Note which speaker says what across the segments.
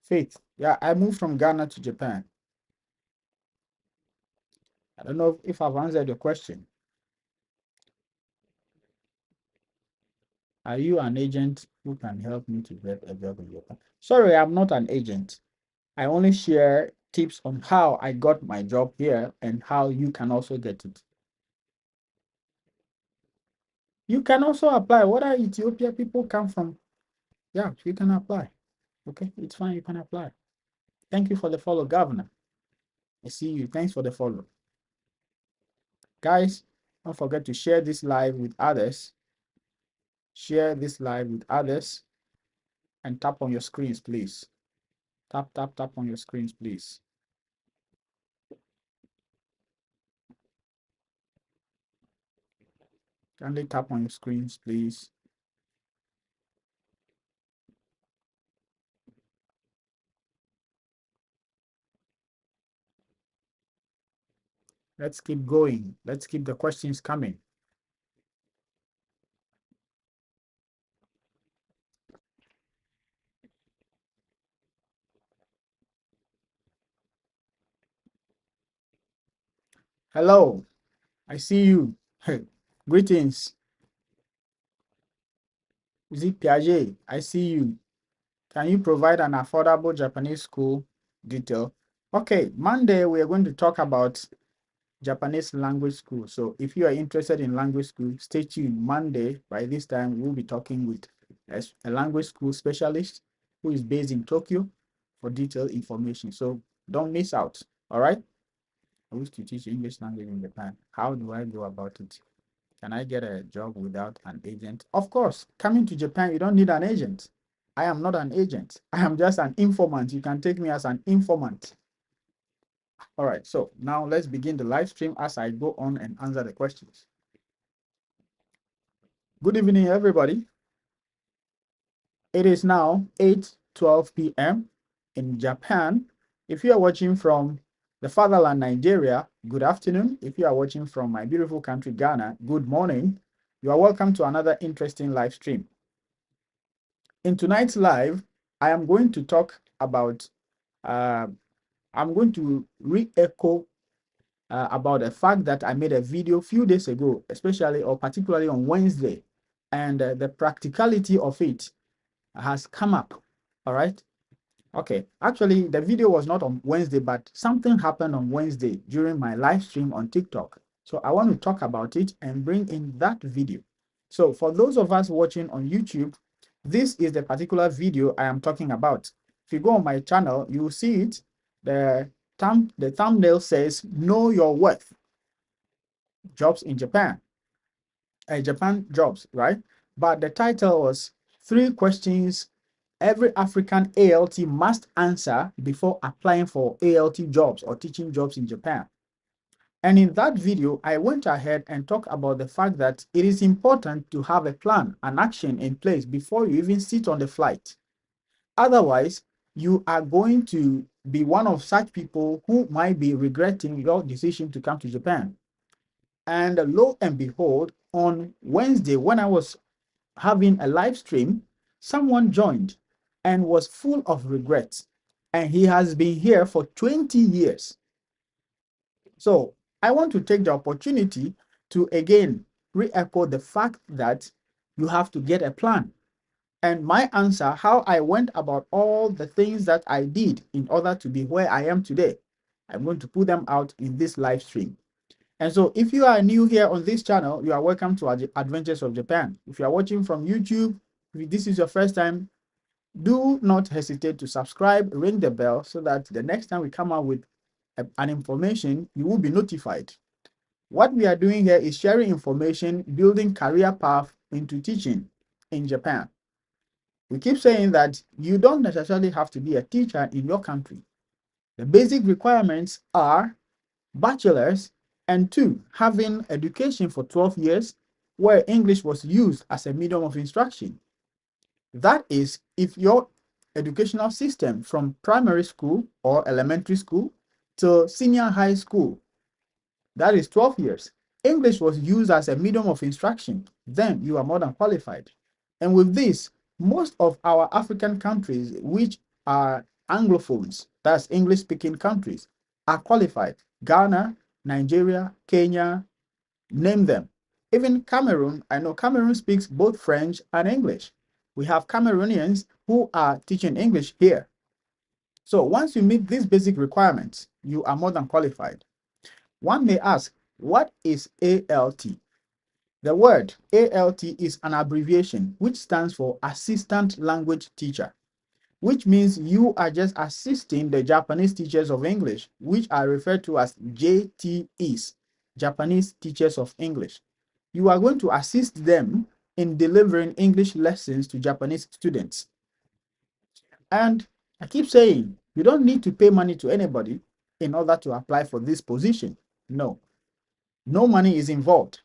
Speaker 1: Faith, yeah, I moved from Ghana to Japan. I don't know if I've answered your question. Are you an agent who can help me to get a job in Japan? Sorry, I'm not an agent. I only share tips on how I got my job here and how you can also get it. You can also apply. What are Ethiopia people come from? Yeah, you can apply. Okay, it's fine. You can apply. Thank you for the follow, Governor. I see you. Thanks for the follow. Guys, don't forget to share this live with others. Share this live with others and tap on your screens, please. Tap, tap, tap on your screens, please. Kindly tap on your screens, please. Let's keep going. Let's keep the questions coming. Hello, I see you. Greetings. Is it Piaget? I see you. Can you provide an affordable Japanese school detail? Okay, Monday we are going to talk about Japanese language school. So if you are interested in language school, stay tuned. Monday, by this time, we'll be talking with a language school specialist who is based in Tokyo for detailed information. So don't miss out. All right. I wish to teach English language in Japan. How do I go about it? Can I get a job without an agent? Of course, coming to Japan, you don't need an agent. I am not an agent. I am just an informant. You can take me as an informant. All right, so now let's begin the live stream as I go on and answer the questions. Good evening, everybody. It is now 8:12 p.m. in Japan. If you are watching from the fatherland, Nigeria, good afternoon. If you are watching from my beautiful country, Ghana, good morning. You are welcome to another interesting live stream. In tonight's live, I am going to talk about, I'm going to re-echo about the fact that I made a video a few days ago, especially or particularly on Wednesday, and the practicality of it has come up. All right. Okay. Actually, the video was not on Wednesday, but something happened on Wednesday during my live stream on TikTok. So I want to talk about it and bring in that video. So for those of us watching on YouTube, this is the particular video I am talking about. If you go on my channel, you will see it. The thumbnail says, Know Your Worth, Jobs in Japan. Japan jobs, right? But the title was 3 questions every African ALT must answer before applying for ALT jobs or teaching jobs in Japan. And in that video, I went ahead and talked about the fact that it is important to have a plan, an action in place before you even sit on the flight. Otherwise, you are going to be one of such people who might be regretting your decision to come to Japan. And lo and behold, on Wednesday, when I was having a live stream, someone joined and was full of regrets. And he has been here for 20 years. So I want to take the opportunity to again re-echo the fact that you have to get a plan. And my answer, how I went about all the things that I did in order to be where I am today, I'm going to put them out in this live stream. And so if you are new here on this channel, you are welcome to Adventures of Japan. If you are watching from YouTube, if this is your first time, do not hesitate to subscribe, ring the bell so that the next time we come out with an information, you will be notified. What we are doing here is sharing information, building career path into teaching in Japan. We keep saying that you don't necessarily have to be a teacher in your country. The basic requirements are bachelor's, and 2, having education for 12 years where English was used as a medium of instruction. That is, if your educational system from primary school or elementary school to senior high school, that is 12 years, English was used as a medium of instruction, then you are more than qualified. And with this, most of our African countries, which are Anglophones, that's English-speaking countries, are qualified. Ghana, Nigeria, Kenya, name them. Even Cameroon, I know Cameroon speaks both French and English. We have Cameroonians who are teaching English here. So once you meet these basic requirements, you are more than qualified. One may ask, what is ALT? The word ALT is an abbreviation which stands for Assistant Language Teacher, which means you are just assisting the Japanese teachers of English, which are referred to as JTEs, Japanese Teachers of English. You are going to assist them in delivering English lessons to Japanese students. And I keep saying, you don't need to pay money to anybody in order to apply for this position. No, no money is involved.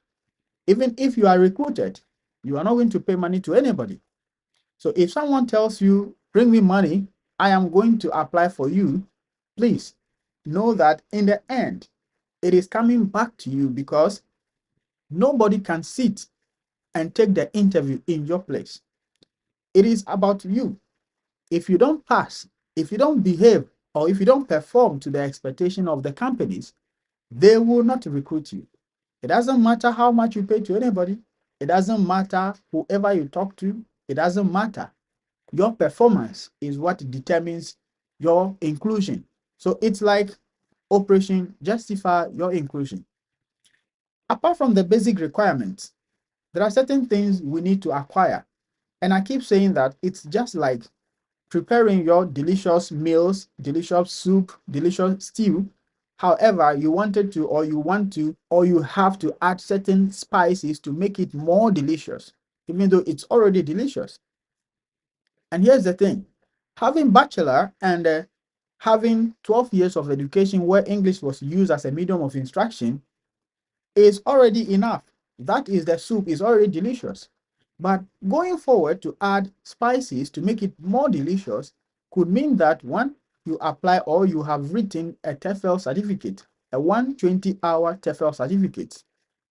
Speaker 1: Even if you are recruited, you are not going to pay money to anybody. So if someone tells you, bring me money, I am going to apply for you, please know that in the end, it is coming back to you because nobody can sit and take the interview in your place. It is about you. If you don't pass, if you don't behave, or if you don't perform to the expectation of the companies, they will not recruit you. It doesn't matter how much you pay to anybody. It doesn't matter whoever you talk to. It doesn't matter. Your performance is what determines your inclusion. So it's like Operation Justify Your Inclusion. Apart from the basic requirements, there are certain things we need to acquire. And I keep saying that it's just like preparing your delicious meals, delicious soup, delicious stew. However, you wanted to, or you want to, or you have to add certain spices to make it more delicious, even though it's already delicious. And here's the thing, having bachelor and having 12 years of education where English was used as a medium of instruction is already enough. That is, the soup is already delicious. But going forward to add spices to make it more delicious could mean that one, you apply or you have written a TEFL certificate, a 120-hour TEFL certificate.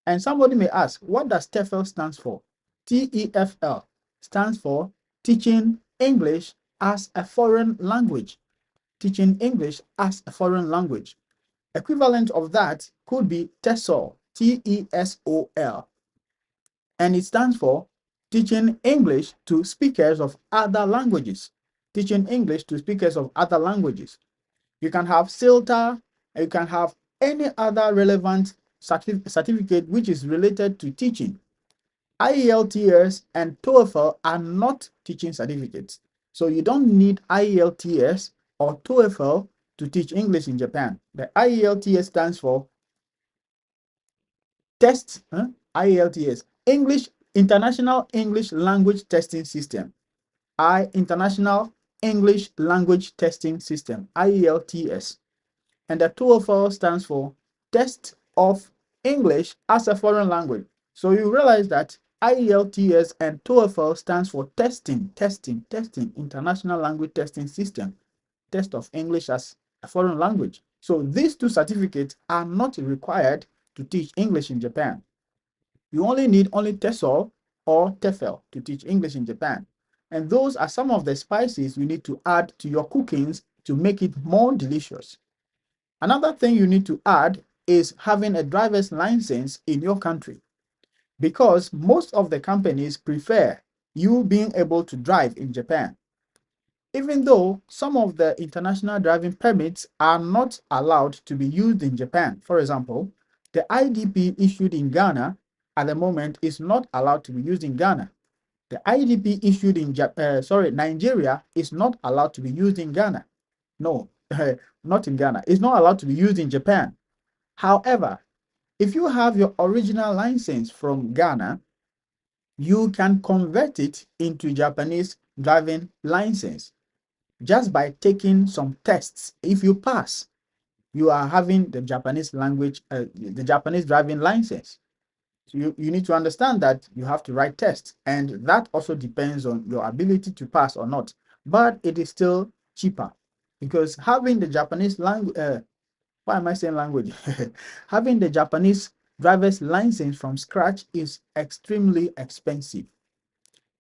Speaker 1: And somebody may ask, what does TEFL stands for? TEFL stands for Teaching English as a Foreign Language. Teaching English as a foreign language. Equivalent of that could be TESOL, TESOL, and it stands for Teaching English to Speakers of Other Languages. Teaching English to speakers of other languages. You can have CILTA, and you can have any other relevant certificate which is related to teaching. IELTS and TOEFL are not teaching certificates. So you don't need IELTS or TOEFL to teach English in Japan. The IELTS stands for Test, IELTS, English International English Language Testing System. International English Language Testing System, IELTS. And the TOEFL stands for Test of English as a Foreign Language. So you realize that IELTS and TOEFL stands for testing, International Language Testing System, Test of English as a Foreign Language. So these two certificates are not required to teach English in Japan. You only need TESOL or TEFL to teach English in Japan. And those are some of the spices you need to add to your cookings to make it more delicious. Another thing you need to add is having a driver's license in your country, because most of the companies prefer you being able to drive in Japan. Even though some of the international driving permits are not allowed to be used in Japan. For example, the IDP issued in Ghana at the moment is not allowed to be used in Ghana. The IDP issued in Nigeria is not allowed to be used in Ghana. No, not in Ghana. It's not allowed to be used in Japan. However, if you have your original license from Ghana, you can convert it into Japanese driving license just by taking some tests. If you pass, you are having the Japanese language, the Japanese driving license. So you need to understand that you have to write tests, and that also depends on your ability to pass or not. But it is still cheaper because having the Japanese language, why am I saying language? Having the Japanese driver's license from scratch is extremely expensive.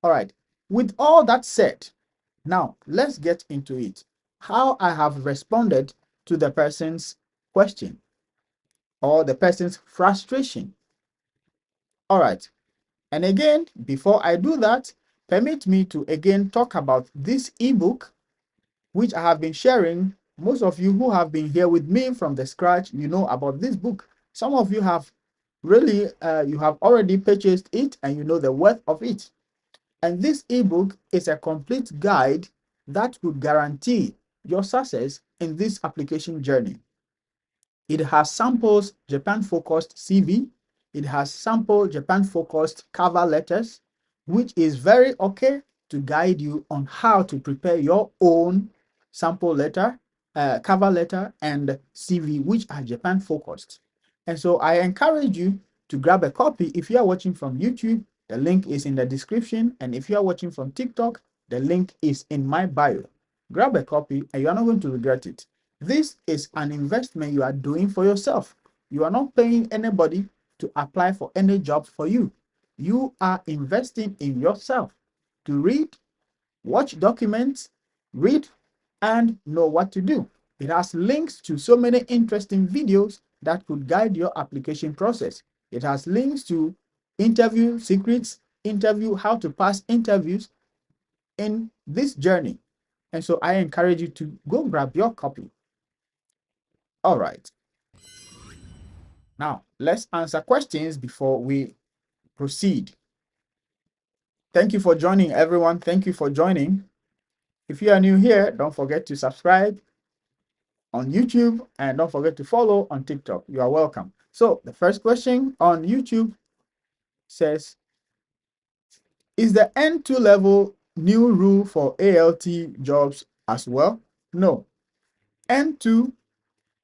Speaker 1: All right, with all that said, now let's get into it. how I have responded to the person's question or the person's frustration. All right. And again, before I do that, permit me to again talk about this ebook, which I have been sharing. Most of you who have been here with me from the scratch, you know about this book. Some of you have really, you have already purchased it and you know the worth of it. And this ebook is a complete guide that would guarantee your success in this application journey. It has samples Japan-focused CV. It has sample Japan-focused cover letters, which is very okay to guide you on how to prepare your own sample letter, cover letter, and CV, which are Japan-focused. And so I encourage you to grab a copy. If you are watching from YouTube, the link is in the description. And if you are watching from TikTok, the link is in my bio. Grab a copy and you are not going to regret it. This is an investment you are doing for yourself. You are not paying anybody to apply for any job for you. You are investing in yourself to read, watch documents, read, and know what to do. It has links to so many interesting videos that could guide your application process. It has links to interview secrets, how to pass interviews in this journey. And so I encourage you to go grab your copy. All right. Now, let's answer questions before we proceed. Thank you for joining, everyone. Thank you for joining. If you are new here, don't forget to subscribe on YouTube and don't forget to follow on TikTok. You are welcome. So the first question on YouTube says, is the N2 level new rule for ALT jobs as well? No. N2,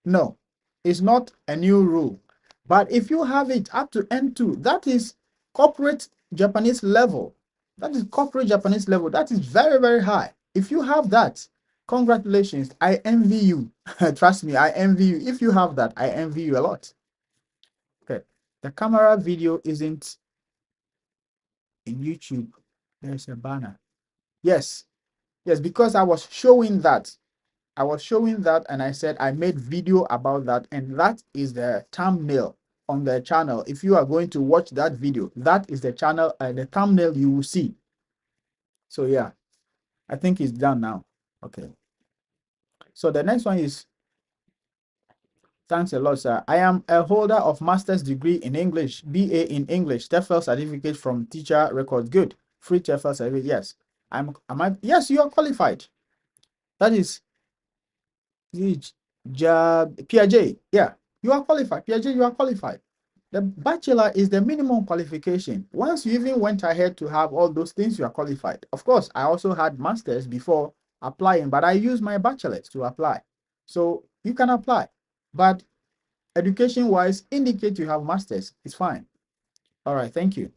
Speaker 1: no, it's not a new rule. But if you have it up to N2, that is corporate Japanese level. That is corporate Japanese level. That is very, very high. If you have that, congratulations. I envy you. Trust me, I envy you. If you have that, I envy you a lot. Okay. The camera video isn't in YouTube. There's a banner. Yes. Yes, because I was showing that. And I said I made video about that, and that is the thumbnail on the channel. If you are going to watch that video, that is the channel, the thumbnail you will see. So yeah, I think it's done now. Okay. So the next one is, thanks a lot, sir. I am a holder of master's degree in English, BA in English, TEFL certificate from Teacher Records. Good. Free TEFL certificate. Yes. Yes, you are qualified. That is Piaget. Yeah, you are qualified. Piaget, you are qualified. The bachelor is the minimum qualification. Once you even went ahead to have all those things, you are qualified. Of course, I also had masters before applying, but I used my bachelor's to apply. So you can apply, but education-wise, indicate you have masters. It's fine. All right, thank you.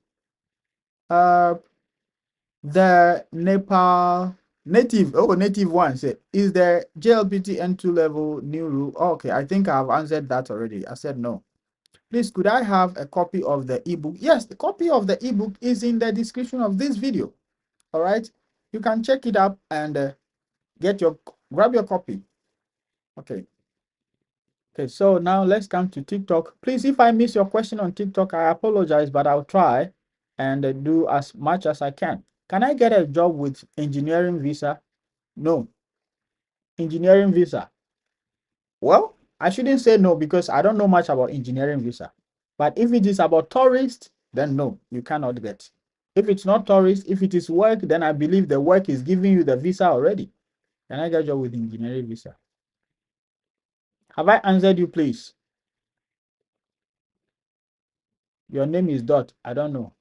Speaker 1: The Nepal native one said, is the JLPT N2 level new rule? Oh, okay, I think I've answered that already. I said no. Please, could I have a copy of the ebook? Yes, the copy of the ebook is in the description of this video. All right, you can check it up and grab your copy. Okay. Okay, so now let's come to TikTok. Please, if I miss your question on TikTok, I apologize, but I'll try and do as much as I can. Can I get a job with engineering visa? No. Engineering visa. Well, I shouldn't say no because I don't know much about engineering visa. But if it is about tourist, then no, you cannot get. If it's not tourist, if it is work, then I believe the work is giving you the visa already. Can I get a job with engineering visa? Have I answered you, please? Your name is Dot. I don't know.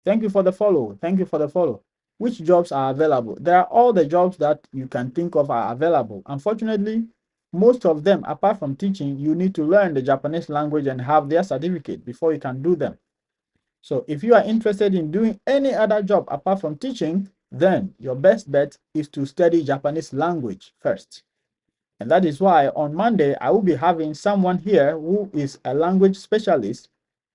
Speaker 1: Thank you for the follow. Thank you for the follow. Which jobs are available? There are all the jobs that you can think of are available. Unfortunately, most of them, apart from teaching, you need to learn the Japanese language and have their certificate before you can do them. So if you are interested in doing any other job apart from teaching, then your best bet is to study Japanese language first. And that is why on Monday, I will be having someone here who is a language specialist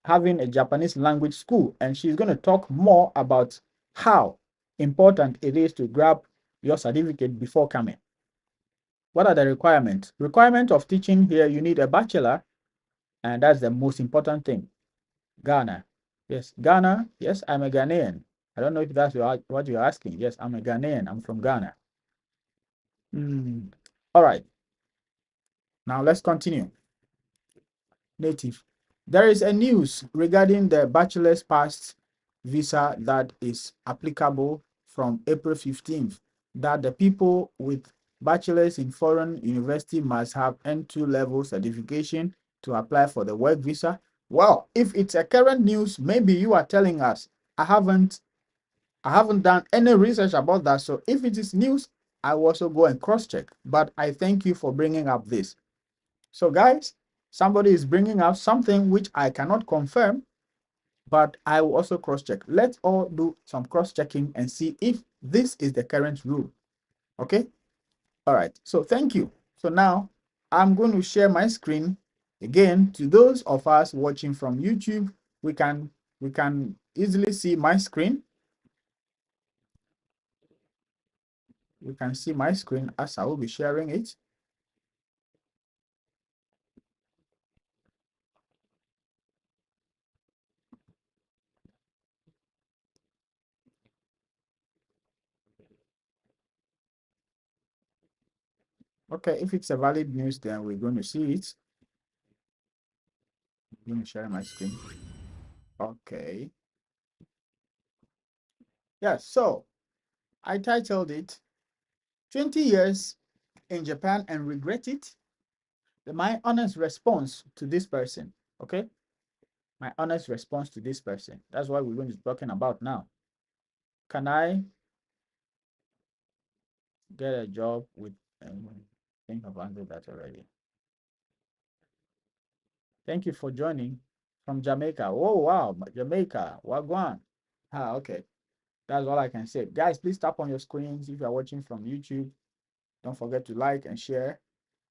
Speaker 1: having a Japanese language school. And she's going to talk more about how important it is to grab your certificate before coming. What are the requirements? Requirement of teaching here, you need a bachelor, and that's the most important thing. Ghana. Yes, Ghana. Yes, I'm a Ghanaian. I don't know if that's what you're asking. Yes, I'm a Ghanaian. I'm from Ghana. All right. Now let's continue. Native. There is a news regarding the bachelor's pass visa that is applicable from April 15th, that the people with bachelor's in foreign university must have N2 level certification to apply for the work visa. Well, if it's a current news, maybe you are telling us. I haven't done any research about that. So if it is news, I will also go and cross check. But I thank you for bringing up this. So guys, somebody is bringing up something which I cannot confirm, but I will also cross check. Let's all do some cross checking and see if this is the current rule. Okay. All right. So thank you. So now I'm going to share my screen again. To those of us watching from YouTube, we can easily see my screen. We can see my screen as I will be sharing it. Okay, if it's a valid news, then we're going to see it. I'm going to share my screen. Okay. Yeah, so I titled it 20 Years in Japan and Regret It. My honest response to this person. Okay. My honest response to this person. That's what we're going to be talking about now. Can I get a job with, I think I've answered that already. Thank you for joining from Jamaica. Oh, wow. Jamaica. Wagwan. Ah, okay. That's all I can say. Guys, please tap on your screens if you're watching from YouTube. Don't forget to like and share.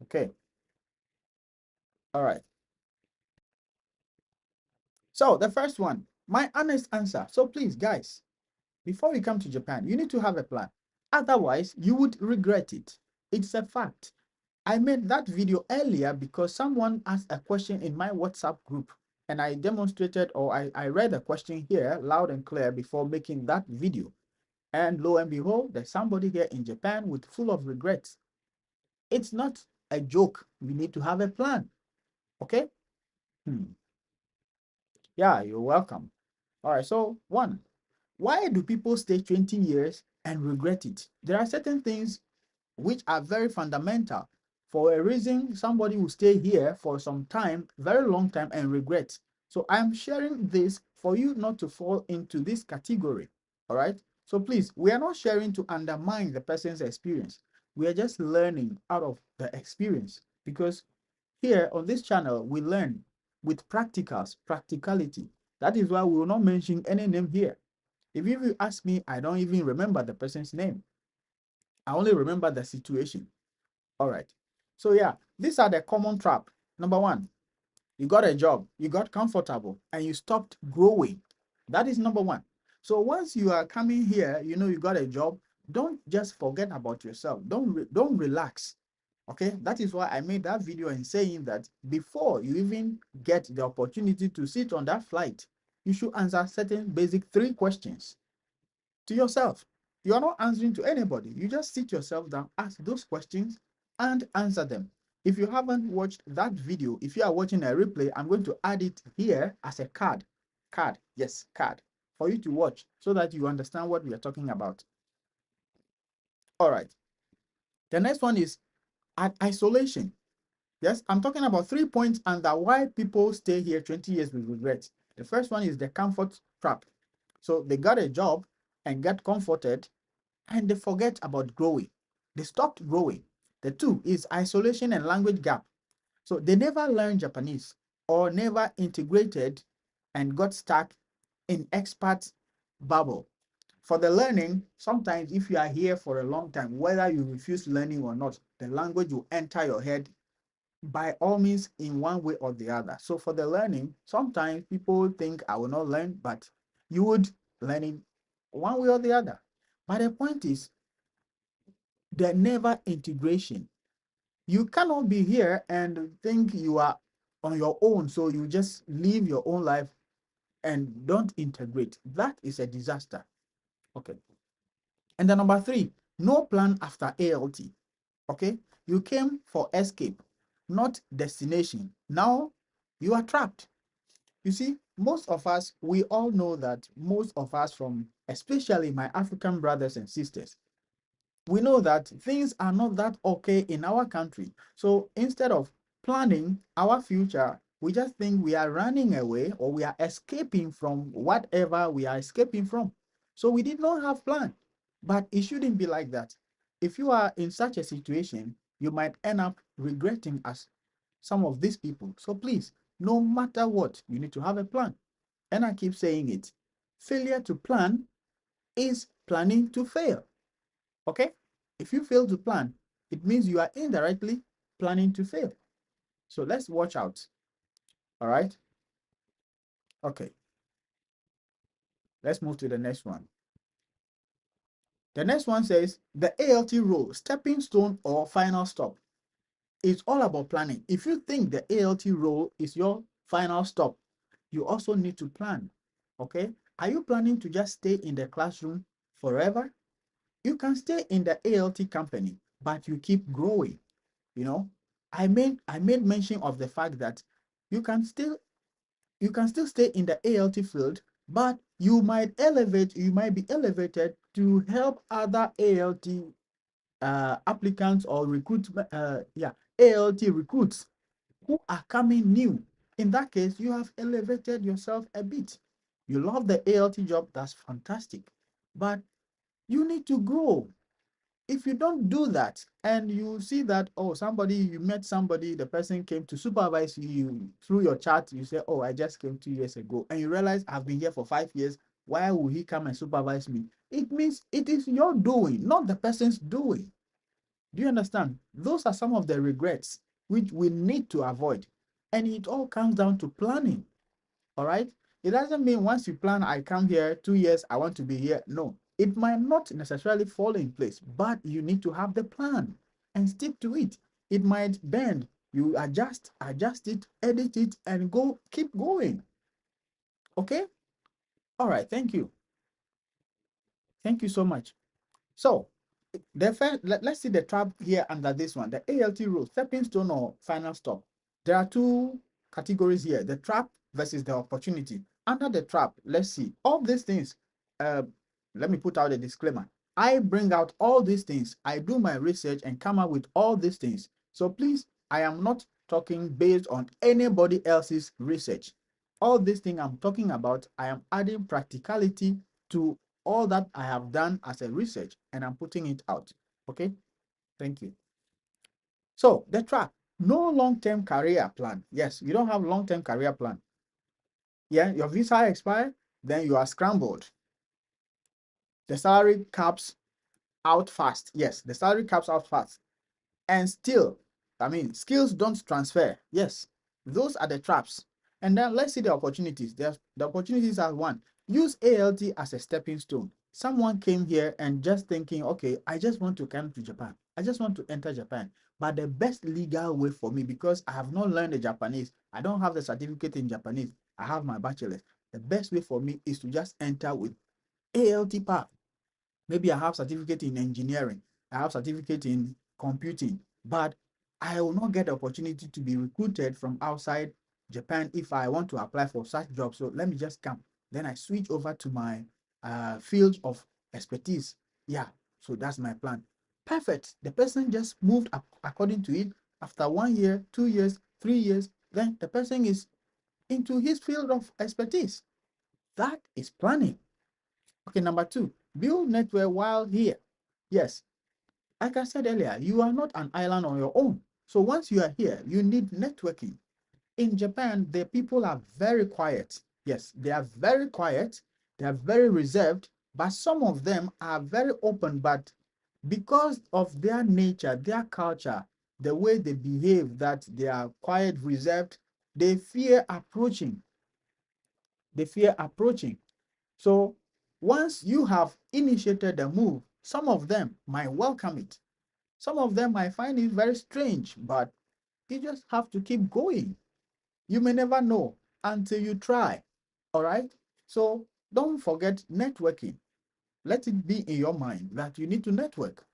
Speaker 1: Okay. All right. So the first one, my honest answer. So please, guys, before you come to Japan, you need to have a plan. Otherwise, you would regret it. It's a fact. I made that video earlier because someone asked a question in my WhatsApp group, and I demonstrated, or I read the question here loud and clear before making that video. And lo and behold, there's somebody here in Japan with full of regrets. It's not a joke. We need to have a plan. Okay? Yeah, you're welcome. All right. So one, why do people stay 20 years and regret it? There are certain things which are very fundamental. For a reason, somebody will stay here for some time, very long time, and regret. So I'm sharing this for you not to fall into this category. All right. So please, we are not sharing to undermine the person's experience. We are just learning out of the experience, because here on this channel, we learn with practicality. That is why we will not mention any name here. If you ask me, I don't even remember the person's name. I only remember the situation. All right. So yeah, these are the common trap. Number one, you got a job, you got comfortable, and you stopped growing. That is number one. So once you are coming here, you know you got a job, don't just forget about yourself. Don't relax. Okay, that is why I made that video and saying that before you even get the opportunity to sit on that flight, you should answer certain basic 3 questions to yourself. You are not answering to anybody. You just sit yourself down, ask those questions, and answer them. If you haven't watched that video, if you are watching a replay, I'm going to add it here as a card. Yes, card, for you to watch so that you understand what we are talking about. All right. The next one is isolation. Yes, I'm talking about 3 points under why people stay here 20 years with regret. The first one is the comfort trap. So they got a job and get comforted, and they forget about growing. They stopped growing. The two is isolation and language gap. So they never learned Japanese or never integrated and got stuck in expat bubble. For the learning, sometimes if you are here for a long time, whether you refuse learning or not, the language will enter your head by all means in one way or the other. So for the learning, sometimes people think I will not learn, but you would learn it one way or the other. But the point is, the never integration. You cannot be here and think you are on your own, so you just live your own life and don't integrate. That is a disaster. Okay. And then number three, no plan after ALT. Okay. You came for escape, not destination. Now you are trapped. You see, most of us, we all know that most of us from, especially my African brothers and sisters, we know that things are not that okay in our country. So instead of planning our future, we just think we are running away or we are escaping from whatever we are escaping from. So we did not have plan, but it shouldn't be like that. If you are in such a situation, you might end up regretting as some of these people. So please, no matter what, you need to have a plan. And I keep saying it. Failure to plan is planning to fail. Okay? If you fail to plan, it means you are indirectly planning to fail. So let's watch out. All right? Okay. Let's move to the next one. The next one says the ALT rule, stepping stone or final stop. It's all about planning. If you think the ALT role is your final stop, you also need to plan. Okay? Are you planning to just stay in the classroom forever? You can stay in the ALT company, but you keep growing. You know, I made mention of the fact that you can still stay in the ALT field, but you might be elevated to help other ALT applicants or ALT recruits who are coming new. In that case, you have elevated yourself a bit. You love the ALT job, that's fantastic, but you need to grow. If you don't do that and you see that, oh, you met somebody, the person came to supervise you through your chat, you say, oh, I just came 2 years ago, and you realize I've been here for 5 years, why will he come and supervise me? It means it is your doing, not the person's doing. Do you understand? Those are some of the regrets which we need to avoid. And it all comes down to planning. All right. It doesn't mean once you plan, I come here 2 years, I want to be here. No, it might not necessarily fall in place, but you need to have the plan and stick to it. It might bend. You adjust it, edit it, and keep going. Okay. All right. Thank you. Thank you so much. So the first, let's see the trap here under this one, the ALT rule, stepping stone or final stop. There are two categories here, the trap versus the opportunity. Under the trap, let's see all these things. Uh, Let me put out a disclaimer. I bring out all these things. I do my research and come up with all these things. So please, I am not talking based on anybody else's research. All these things I'm talking about, I am adding practicality to all that I have done as a research and I'm putting it out. Okay, thank you. So the trap, no long-term career plan. Yes, you don't have long-term career plan. Yeah, your visa expire, then you are scrambled. The salary caps out fast. Yes, the salary caps out fast. And still, I mean, skills don't transfer. Yes, those are the traps. And then let's see the opportunities. The opportunities are one, use ALT as a stepping stone. Someone came here and just thinking, okay, I just want to come to Japan. I just want to enter Japan. But the best legal way for me, because I have not learned the Japanese, I don't have the certificate in Japanese, I have my bachelor's. The best way for me is to just enter with ALT path. Maybe I have certificate in engineering, I have certificate in computing, but I will not get the opportunity to be recruited from outside Japan if I want to apply for such jobs. So let me just come. Then I switch over to my field of expertise. Yeah, so that's my plan. Perfect. The person just moved up according to it. After 1 year, 2 years, 3 years, then the person is into his field of expertise. That is planning. Okay, number two, build network while here. Yes, like I said earlier, you are not an island on your own. So once you are here, you need networking. In Japan, the people are very quiet. Yes, they are very quiet. They are very reserved, but some of them are very open. But because of their nature, their culture, the way they behave, that they are quiet, reserved, they fear approaching. They fear approaching. So once you have initiated the move, some of them might welcome it. Some of them might find it very strange, but you just have to keep going. You may never know until you try. All right. So don't forget networking. Let it be in your mind that you need to network.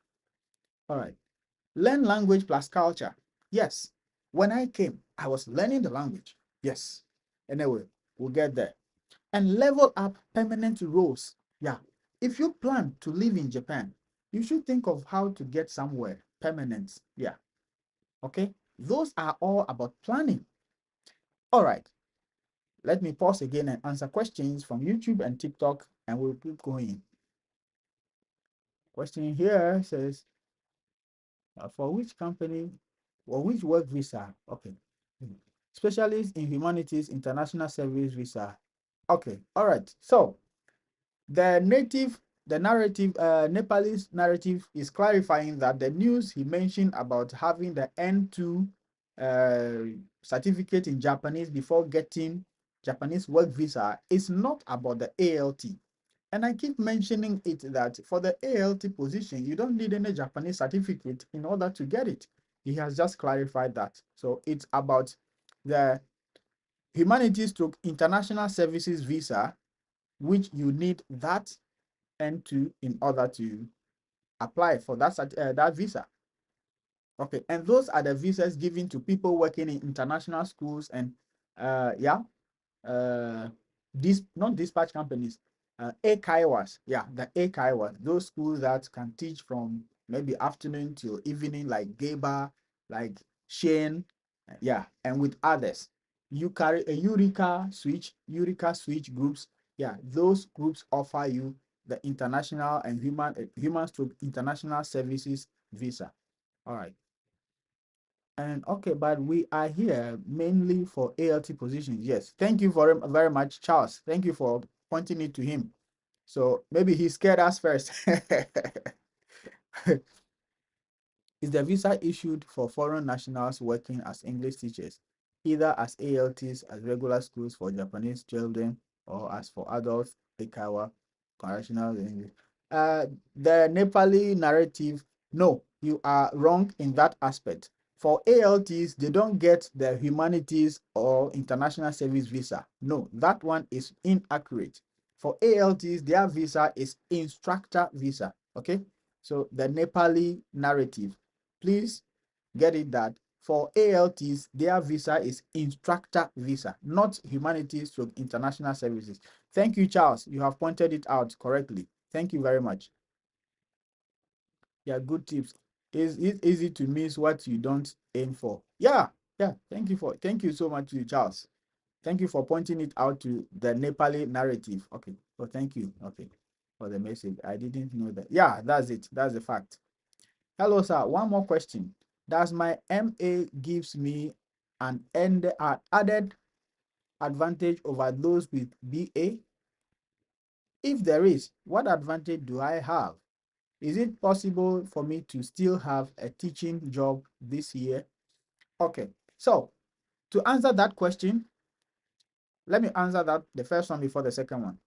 Speaker 1: All right. Learn language plus culture. Yes. When I came, I was learning the language. Yes. Anyway, we'll get there. And level up permanent roles. Yeah. If you plan to live in Japan, you should think of how to get somewhere permanent. Yeah. Okay. Those are all about planning. All right. Let me pause again and answer questions from YouTube and TikTok, and we'll keep going. Question here says, for which company or which work visa? Okay. Specialist in humanities, international service visa. Okay. All right. So the narrative, Nepalese narrative is clarifying that the news he mentioned about having the N2 certificate in Japanese before getting Japanese work visa is not about the ALT. And I keep mentioning it that for the ALT position, you don't need any Japanese certificate in order to get it. He has just clarified that. So it's about the humanities to international services visa, which you need that N2 in order to apply for that visa. Okay, and those are the visas given to people working in international schools and yeah, this not dispatch companies, eikaiwas, yeah, the eikaiwas, those schools that can teach from maybe afternoon till evening, like Geba, like Shane, yeah, and with others. You carry a Eureka switch groups, yeah, those groups offer you the international and human stroke international services visa. All right. And okay, but we are here mainly for ALT positions. Yes. Thank you very much, Charles. Thank you for pointing it to him. So maybe he scared us first. Is the visa issued for foreign nationals working as English teachers, either as ALTs, as regular schools for Japanese children, or as for adults, Ikawa, correctional English? The Nepali narrative, no, you are wrong in that aspect. For ALTs, they don't get the humanities or international service visa. No, that one is inaccurate. For ALTs, their visa is instructor visa. Okay, so the Nepali narrative, please get it that for ALTs, their visa is instructor visa, not humanities to international services. Thank you, Charles. You have pointed it out correctly. Thank you very much. Yeah, good tips. It's easy to miss what you don't aim for. Yeah, yeah. Thank you so much to Charles. Thank you for pointing it out to the Nepali narrative. Okay. Oh, thank you. Okay. For the message. I didn't know that. Yeah, that's it. That's the fact. Hello, sir. One more question. Does my MA gives me an added advantage over those with BA? If there is, what advantage do I have? Is it possible for me to still have a teaching job this year? Okay, so to answer that question, let me answer that the first one before the second one.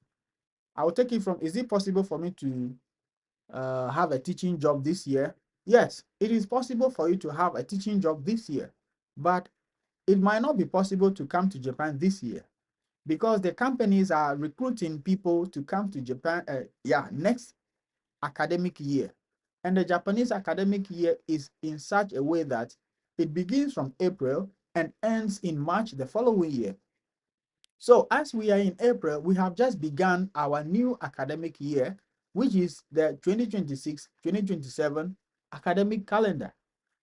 Speaker 1: I will take it from, is it possible for me to have a teaching job this year? Yes, it is possible for you to have a teaching job this year, but it might not be possible to come to Japan this year because the companies are recruiting people to come to Japan, next academic year. And the Japanese academic year is in such a way that it begins from April and ends in March the following year. So as we are in April, we have just begun our new academic year, which is the 2026-2027 academic calendar.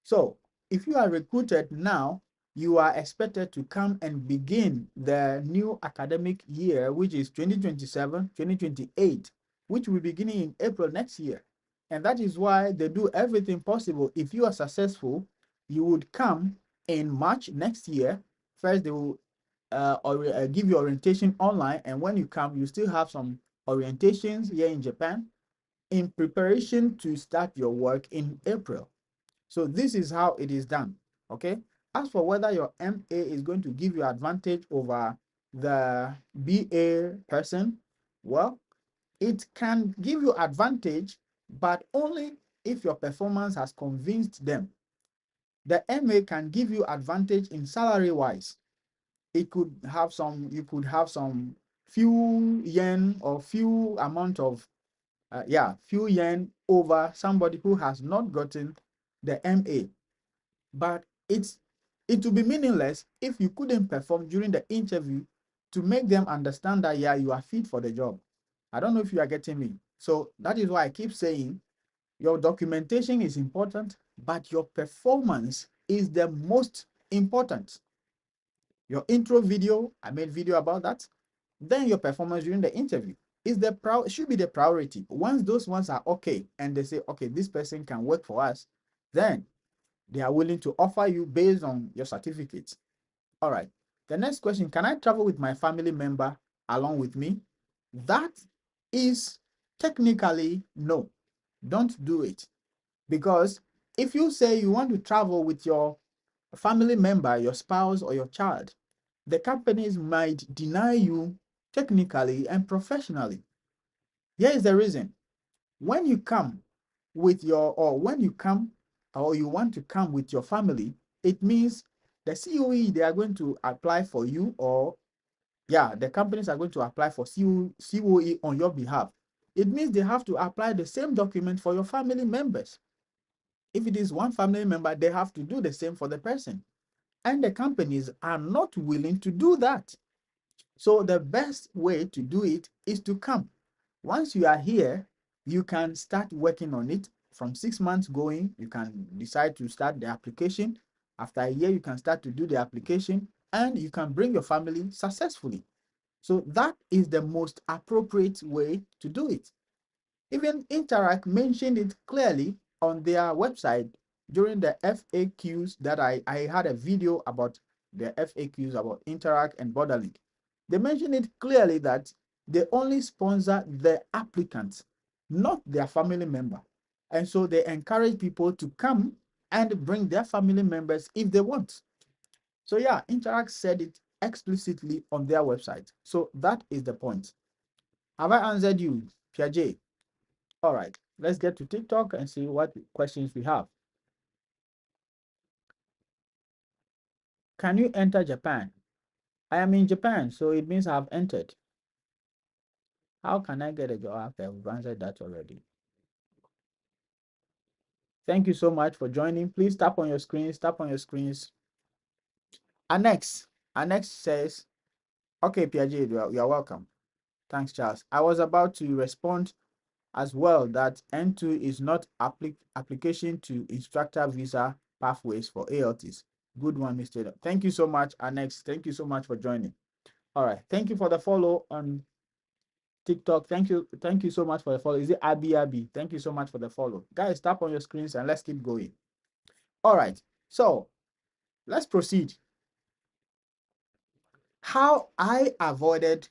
Speaker 1: So if you are recruited now, you are expected to come and begin the new academic year, which is 2027-2028, which will be beginning in April next year. And that is why they do everything possible. If you are successful, you would come in March next year. First, they will give you orientation online, and when you come, you still have some orientations here in Japan in preparation to start your work in April. So this is how it is done. Okay. As for whether your MA is going to give you advantage over the BA person, well, it can give you advantage, but only if your performance has convinced them, the MA can give you advantage in salary wise. It could have some, you could have some few yen or few amount of, few yen over somebody who has not gotten the MA. But it will be meaningless if you couldn't perform during the interview to make them understand that, yeah, you are fit for the job. I don't know if you are getting me. So that is why I keep saying your documentation is important, but your performance is the most important. Your intro video, I made video about that. Then your performance during the interview is should be the priority. Once those ones are okay and they say, okay, this person can work for us, then they are willing to offer you based on your certificate. All right. The next question, can I travel with my family member along with me? That is technically no. Don't do it. Because if you say you want to travel with your family member, your spouse, or your child, the companies might deny you technically and professionally. Here is the reason. When you come with your, or when you come, or you want to come with your family, it means the COE, they are going to apply for you, or the companies are going to apply for COE on your behalf. It means they have to apply the same document for your family members. If it is one family member, they have to do the same for the person. And the companies are not willing to do that. So the best way to do it is to come. Once you are here, you can start working on it. From 6 months going, you can decide to start the application. After a year, you can start to do the application and you can bring your family successfully. So that is the most appropriate way to do it. Even Interact mentioned it clearly on their website during the FAQs that I had a video about the FAQs about Interact and Borderlink. They mentioned it clearly that they only sponsor the applicants, not their family member. And so they encourage people to come and bring their family members if they want. So yeah, Interact said it explicitly on their website. So that is the point. Have I answered you, Piaget? All right, let's get to TikTok and see what questions we have. Can you enter Japan? I am in Japan, so it means I've entered. How can I get a job? Okay, we've answered that already. Thank you so much for joining. Please tap on your screens, tap on your screens. Annex says, okay, Piaget, you are welcome. Thanks, Charles. I was about to respond as well that N2 is not application to instructor visa pathways for ALTs. Good one, Mr. Thank you so much, Annex. Thank you so much for joining. All right. Thank you for the follow on TikTok. Thank you. Thank you so much for the follow. Is it Abby Abby? Thank you so much for the follow. Guys, tap on your screens and let's keep going. All right. So let's proceed. How I avoided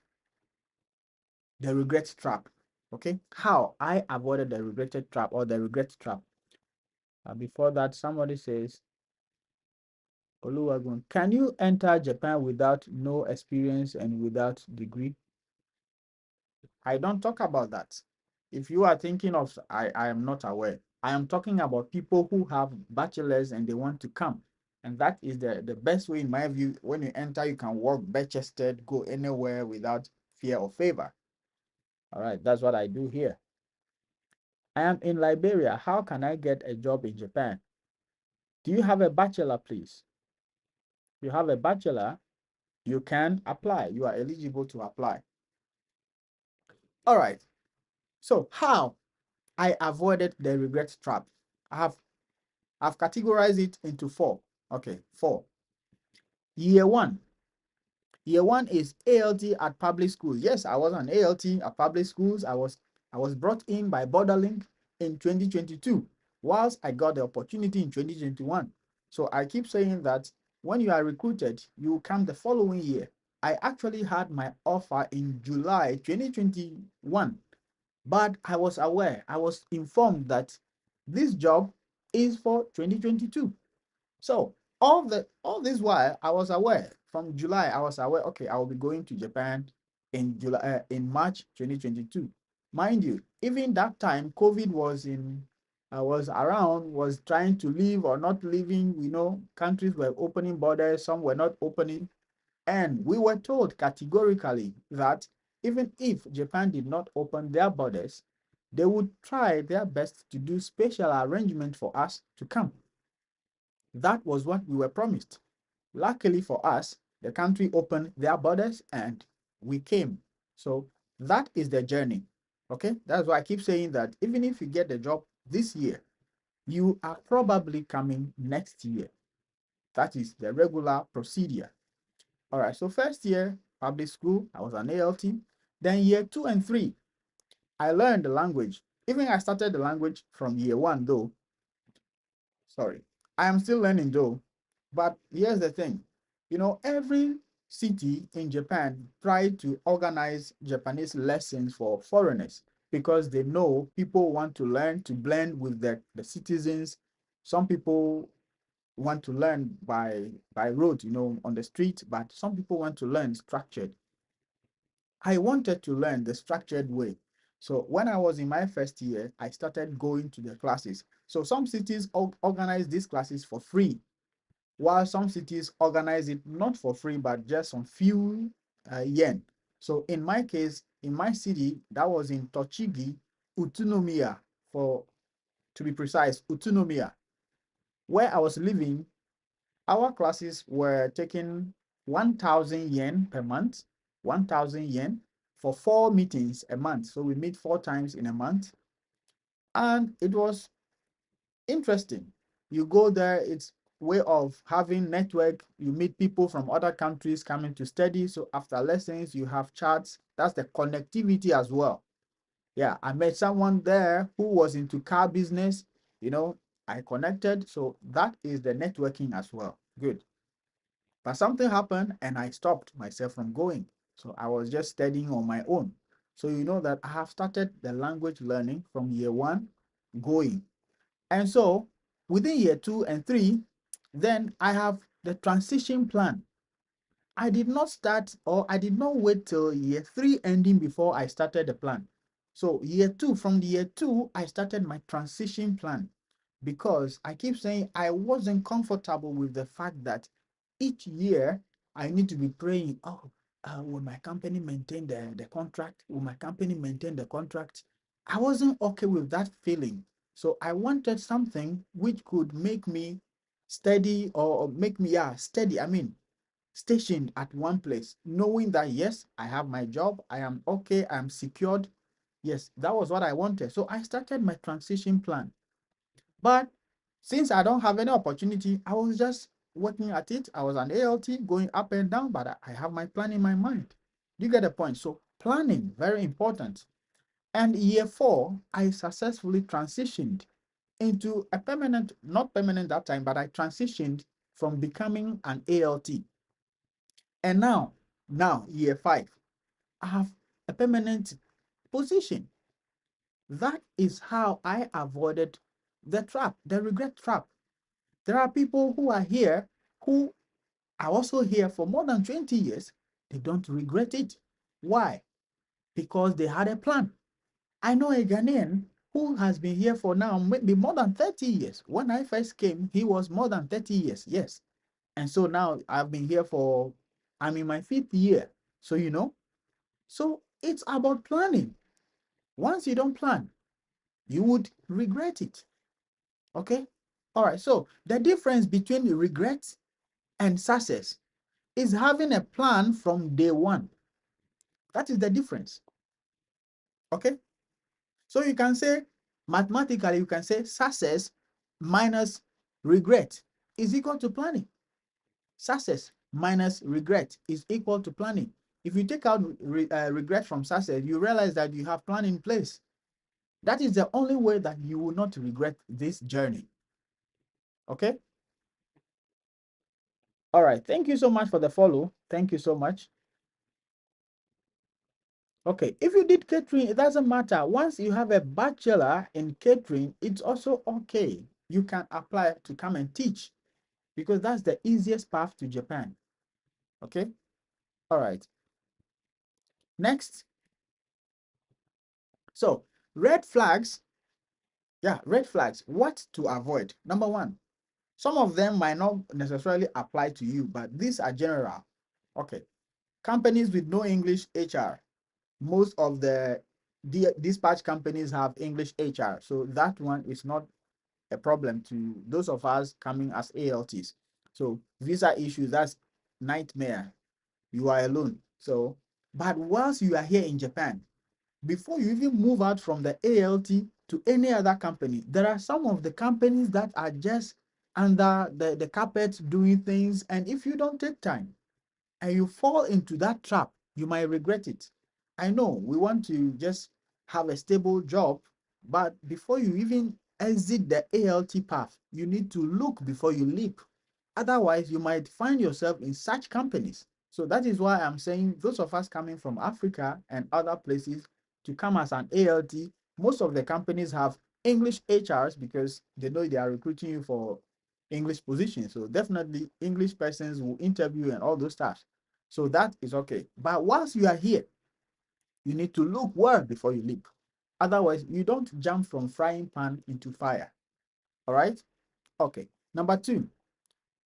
Speaker 1: the regret trap. Okay. How I avoided the regretted trap or the regret trap. Before that, somebody says, Oluwagun, can you enter Japan without no experience and without degree? I don't talk about that. If you are thinking of, I am not aware. I am talking about people who have bachelors and they want to come. And that is the best way, in my view. When you enter, you can walk bare-chested, go anywhere without fear or favor. All right, that's what I do here. I am in Liberia. How can I get a job in Japan? Do you have a bachelor, please? If you have a bachelor, you can apply. You are eligible to apply. All right. So how I avoided the regret trap? I've categorized it into four. Okay, four. Year one. Year one is ALT at public schools. Yes, I was an ALT at public schools. I was brought in by Borderlink in 2022, whilst I got the opportunity in 2021. So I keep saying that when you are recruited, you come the following year. I actually had my offer in July 2021, but I was aware, I was informed that this job is for 2022. So all this while I was aware. From July, I was aware, okay, I will be going to Japan in March 2022. Mind you, even that time, COVID was in I was around, was trying to leave or not leaving. Countries were opening borders, some were not opening. And we were told categorically that even if Japan did not open their borders, they would try their best to do special arrangement for us to come. That was what we were promised. Luckily for us, the country opened their borders and we came. So that is the journey. Okay, that's why I keep saying that even if you get the job this year, you are probably coming next year. That is the regular procedure. All right, so first year, public school, I was an ALT. Then year 2 and 3, I learned the language. Even I started the language from year 1 though. Sorry, I am still learning though. But here's the thing, every city in Japan tried to organize Japanese lessons for foreigners because they know people want to learn to blend with the citizens. Some people want to learn by road, on the street, but some people want to learn structured. I wanted to learn the structured way. So when I was in my first year, I started going to the classes. So some cities organize these classes for free, while some cities organize it not for free, but just some few yen. So in my case, in my city, that was in Tochigi, Utsunomiya, for to be precise, Utsunomiya, where I was living. Our classes were taking 1,000 yen per month, 1,000 yen for 4 meetings a month. So we meet 4 times in a month. And it was interesting. You go there, it's way of having network. You meet people from other countries coming to study. So after lessons, you have chats. That's the connectivity as well. Yeah, I met someone there who was into car business. I connected. So that is the networking as well. Good. But something happened and I stopped myself from going. So I was just studying on my own. So you know that I have started the language learning from year 1 going. And so within year 2 and 3, then I have the transition plan. I did not start, or I did not wait till year 3 ending before I started the plan. So from the year 2, I started my transition plan because I keep saying I wasn't comfortable with the fact that each year I need to be praying, oh, will my company maintain the contract? Will my company maintain the contract? I wasn't okay with that feeling. So I wanted something which could make me steady, or make me, steady. I mean, stationed at one place, knowing that, yes, I have my job, I am okay, I am secured. Yes, that was what I wanted. So I started my transition plan. But since I don't have any opportunity, I was just working at it. I was an ALT going up and down, but I have my plan in my mind. You get the point? So planning, very important. And year 4, I successfully transitioned into a permanent, not permanent that time, but I transitioned from becoming an ALT. And now year 5, I have a permanent position. That is how I avoided the trap, the regret trap. There are people who are here who are also here for more than 20 years. They don't regret it. Why? Because they had a plan. I know a Ghanaian who has been here for now maybe more than 30 years. When I first came, he was more than 30 years. Yes. And so now I've been here I'm in my 5th year. So, so it's about planning. Once you don't plan, you would regret it. Okay? All right. So the difference between regret and success is having a plan from day 1. That is the difference. Okay? So you can say, mathematically, you can say success minus regret is equal to planning. Success minus regret is equal to planning. If you take out regret from success, you realize that you have plan in place. That is the only way that you will not regret this journey. Okay? All right. Thank you so much for the follow. Thank you so much. Okay. If you did catering, it doesn't matter. Once you have a bachelor in catering, it's also okay. You can apply to come and teach because that's the easiest path to Japan. Okay? All right. Next. So, red flags Yeah, red flags. What to avoid? Number one, some of them might not necessarily apply to you, but these are general. Okay. Companies with no English HR. Most of the dispatch companies have English HR. So that one is not a problem to those of us coming as ALTs. So visa issues, that's nightmare. You are alone. So, but once you are here in Japan, before you even move out from the ALT to any other company, there are some of the companies that are just under the carpet doing things. And if you don't take time and you fall into that trap, you might regret it. I know we want to just have a stable job, but before you even exit the ALT path, you need to look before you leap. Otherwise, you might find yourself in such companies. So that is why I'm saying those of us coming from Africa and other places to come as an ALT, most of the companies have English HRs because they know they are recruiting you for English positions. So definitely English persons will interview and all those stuff. So that is okay. But once you are here, you need to look well before you leap. Otherwise, you don't jump from frying pan into fire. All right? Okay. Number two,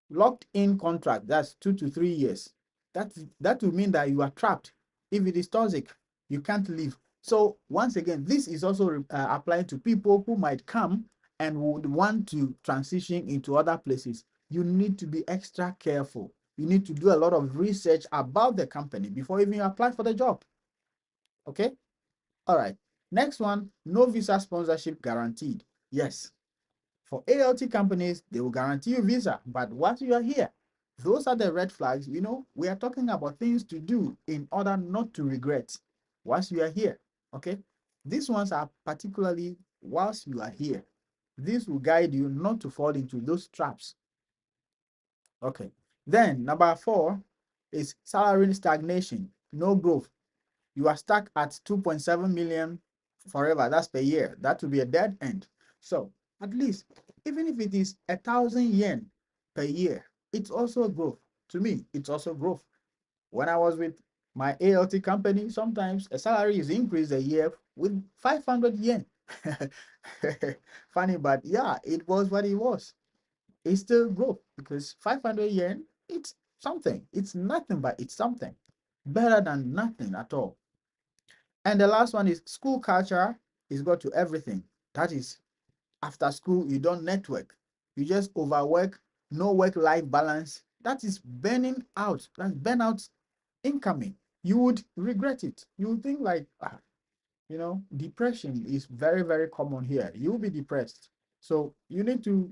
Speaker 1: locked in contract, that's 2 to 3 years. That will mean that you are trapped. If it is toxic, you can't leave. So once again, this is also applying to people who might come and would want to transition into other places. You need to be extra careful. You need to do a lot of research about the company before even apply for the job. Okay. All right. Next one, no visa sponsorship guaranteed. Yes, for ALT companies, they will guarantee you visa, but once you are here, those are the red flags. You know, we are talking about things to do in order not to regret once you are here. Okay, these ones are particularly whilst you are here. This will guide you not to fall into those traps. Okay, then number four is salary stagnation, no growth. You are stuck at 2.7 million forever. That's per year. That will be a dead end. So at least, even if it is 1,000 yen per year, it's also growth. To me, it's also growth. When I was with my ALT company, sometimes a salary is increased a year with 500 yen. Funny, but yeah, it was what it was. It's still growth because 500 yen, it's something. It's nothing, but it's something. Better than nothing at all. And the last one is school culture is got to everything. That is, after school, you don't network. You just overwork, no work-life balance. That is burning out. That's burnout incoming. You would regret it. You would think like, depression is very, very common here. You'll be depressed. So you need to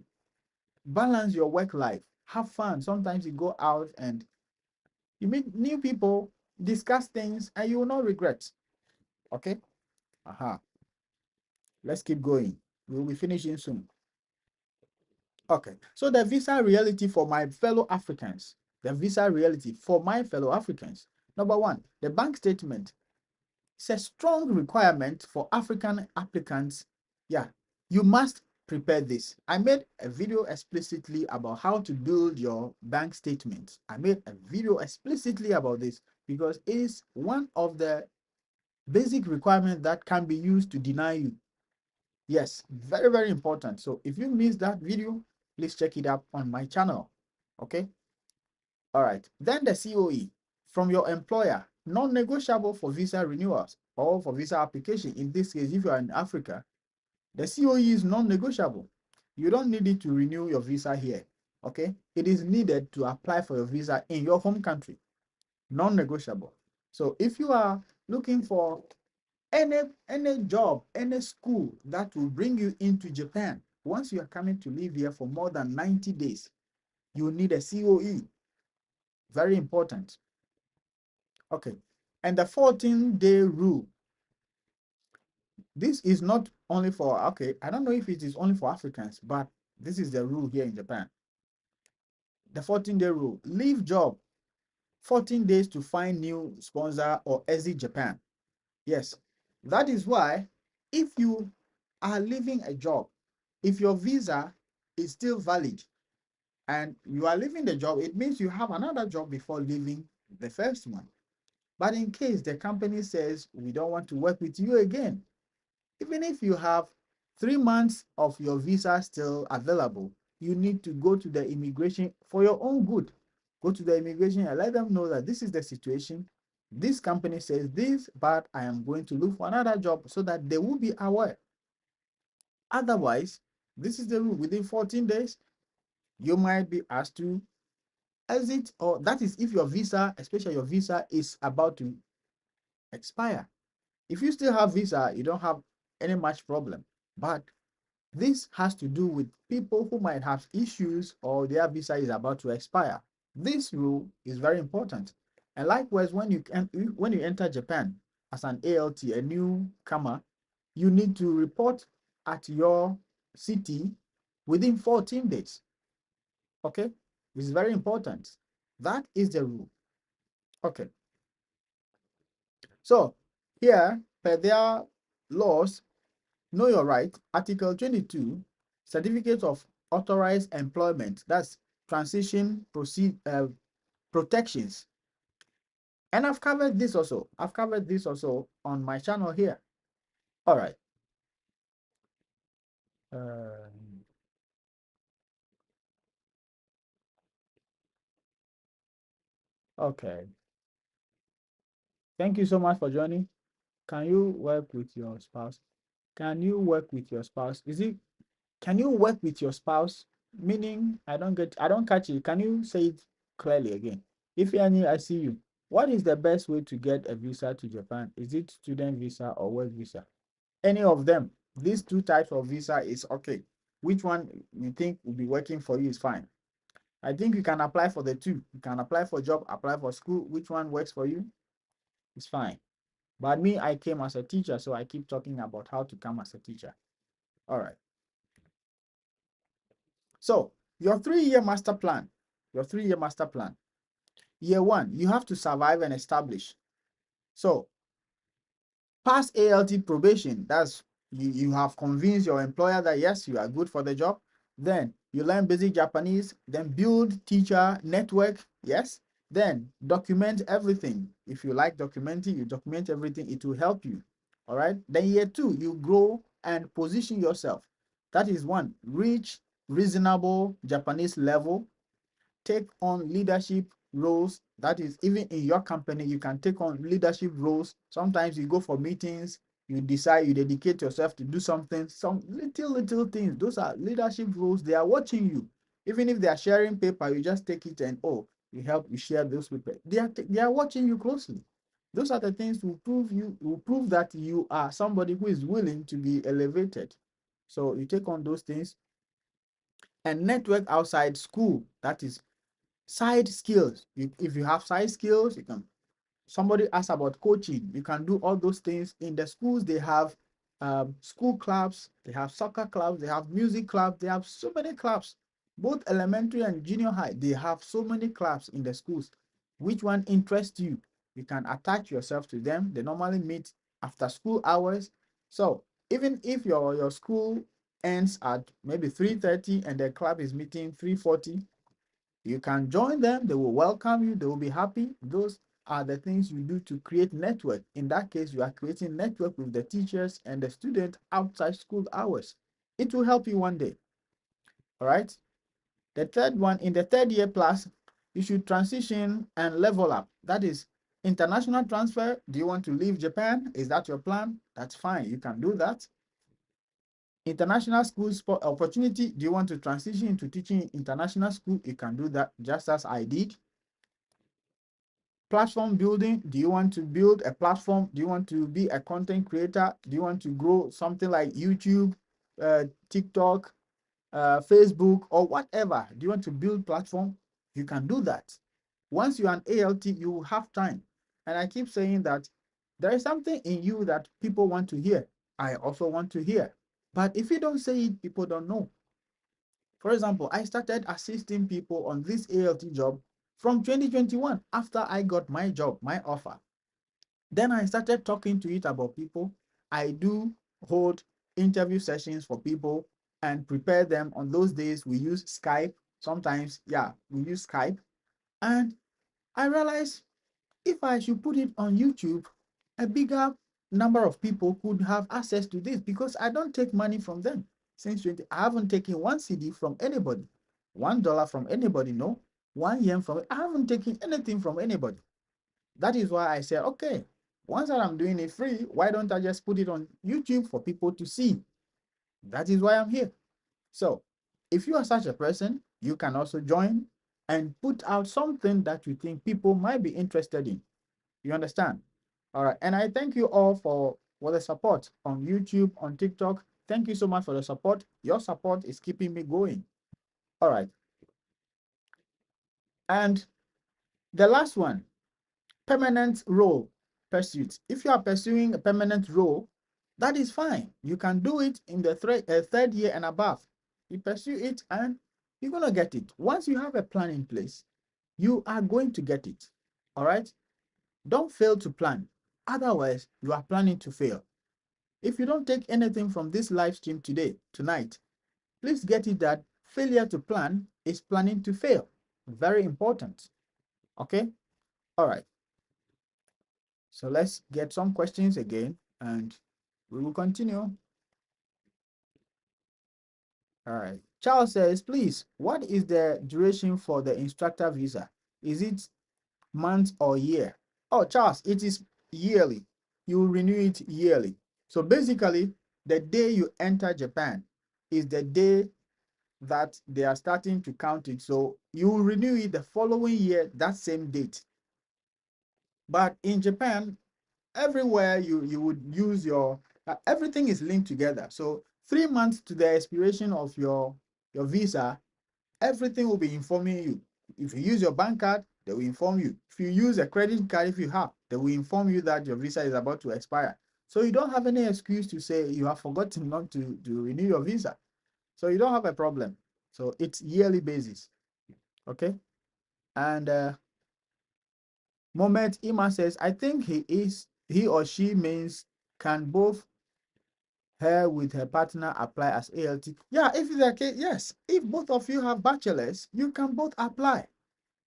Speaker 1: balance your work life. Have fun. Sometimes you go out and you meet new people, discuss things, and you will not regret. Okay? Aha. Let's keep going. We'll be finishing soon. Okay, so the visa reality for my fellow Africans. The visa reality for my fellow Africans. Number one, the bank statement. It's a strong requirement for African applicants. Yeah, you must prepare this. I made a video explicitly about how to build your bank statement. I made a video explicitly about this because it is one of the basic requirements that can be used to deny you. Yes, very, very important. So if you missed that video, please check it out on my channel. Okay. All right. Then the COE from your employer, non-negotiable for visa renewals or for visa application. In this case, if you are in Africa, the COE is non-negotiable. You don't need it to renew your visa here. Okay. It is needed to apply for your visa in your home country. Non-negotiable. So if you are looking for any job, any school that will bring you into Japan, once you are coming to live here for more than 90 days, you need a COE. Very important. Okay. And the 14-day rule. This is not only for, okay, I don't know if it is only for Africans, but this is the rule here in Japan. The 14-day rule. Leave job 14 days to find new sponsor or exit Japan. Yes, that is why if you are leaving a job, if your visa is still valid and you are leaving the job, it means you have another job before leaving the first one. But in case the company says we don't want to work with you again, even if you have 3 months of your visa still available, you need to go to the immigration for your own good. Go to the immigration and let them know that this is the situation. This company says this, but I am going to look for another job, so that they will be aware. Otherwise, this is the rule. Within 14 days, you might be asked to exit, or that is if your visa, especially your visa, is about to expire. If you still have visa, you don't have any much problem. But this has to do with people who might have issues or their visa is about to expire. This rule is very important. And likewise, when you enter Japan as an ALT, a newcomer, you need to report at your city within 14 days. Okay, this is very important. That is the rule. Okay, so here, per their laws, know your right, Article 22, certificate of authorized employment, that's transition protections. And I've covered this also. I've covered this also on my channel here. All right. Okay. Thank you so much for joining. Can you work with your spouse? Can you work with your spouse? Can you work with your spouse? Meaning, I don't catch it. Can you say it clearly again? If any, I see you. What is the best way to get a visa to Japan? Is it student visa or work visa? Any of them. These two types of visa is okay. Which one you think will be working for you is fine. I think you can apply for the two. You can apply for job, apply for school. Which one works for you? It's fine. But me, I came as a teacher, so I keep talking about how to come as a teacher. All right. So your 3-year master plan, Year one, you have to survive and establish. So pass ALT probation. That's you have convinced your employer that yes, you are good for the job. Then you learn basic Japanese, then build teacher network. Yes. Then document everything. If you like documenting, you document everything, it will help you. All right. Then year two, you grow and position yourself. That is one, reach reasonable Japanese level, take on leadership roles. That is, even in your company, you can take on leadership roles. Sometimes you go for meetings, you decide, you dedicate yourself to do something, some little things. Those are leadership roles. They are watching you. Even if they are sharing paper, you just take it and you help, you share those papers. They are watching you closely. Those are the things will prove that you are somebody who is willing to be elevated. So you take on those things and network outside school. That is side skills. If you have side skills, you can. Somebody asked about coaching. You can do all those things in the schools. They have school clubs, they have soccer clubs, they have music clubs, they have so many clubs, both elementary and junior high. They have so many clubs in the schools. Which one interests you? You can attach yourself to them. They normally meet after school hours. So even if your school ends at maybe 3:30 and the club is meeting 3:40, you can join them. They will welcome you. They will be happy. Those are the things you do to create network. In that case, you are creating network with the teachers and the student outside school hours. It will help you one day. All right. The third one, in the 3rd year plus, you should transition and level up. That is international transfer. Do you want to leave Japan? Is that your plan? That's fine. You can do that. International school opportunity. Do you want to transition into teaching international school? You can do that, just as I did. Platform building. Do you want to build a platform? Do you want to be a content creator? Do you want to grow something like YouTube, TikTok, Facebook, or whatever? Do you want to build platform? You can do that. Once you're an ALT, you will have time. And I keep saying that there is something in you that people want to hear. I also want to hear. But if you don't say it, people don't know. For example, I started assisting people on this ALT job from 2021 after I got my job, my offer. Then I started talking to it about people. I do hold interview sessions for people and prepare them. On those days, we use Skype. Sometimes, yeah, we use Skype. And I realized if I should put it on YouTube, a bigger number of people could have access to this because I don't take money from them. Since 20, I haven't taken one CD from anybody, $1 from anybody, no, 1 yen from it. I haven't taken anything from anybody. That is why I said, okay, once that I'm doing it free, why don't I just put it on YouTube for people to see? That is why I'm here. So if you are such a person, you can also join and put out something that you think people might be interested in. You understand? All right. And I thank you all for the support on YouTube, on TikTok. Thank you so much for the support. Your support is keeping me going. All right. And the last one, permanent role pursuit. If you are pursuing a permanent role, that is fine. You can do it in the third year and above. You pursue it and you're going to get it. Once you have a plan in place, you are going to get it. All right. Don't fail to plan. Otherwise, you are planning to fail. If you don't take anything from this live stream tonight, please get it that failure to plan is planning to fail. Very important. Okay. All right. So let's get some questions again and we will continue. All right. Charles says, please, what is the duration for the instructor visa? Is it month or year? Oh, Charles, it is yearly. You renew it yearly. So basically, the day you enter Japan is the day that they are starting to count it. So you will renew it the following year, that same date. But in Japan, everywhere you would use your everything is linked together. So 3 months to the expiration of your visa, everything will be informing you. If you use your bank card, they will inform you. If you use a credit card, if you have, they will inform you that your visa is about to expire. So you don't have any excuse to say you have forgotten not to renew your visa. So you don't have a problem. So it's yearly basis. Okay. And Moment Ima says, I think he or she means can both her with her partner apply as ALT. Yeah, if it's the case, yes. If both of you have bachelors, you can both apply.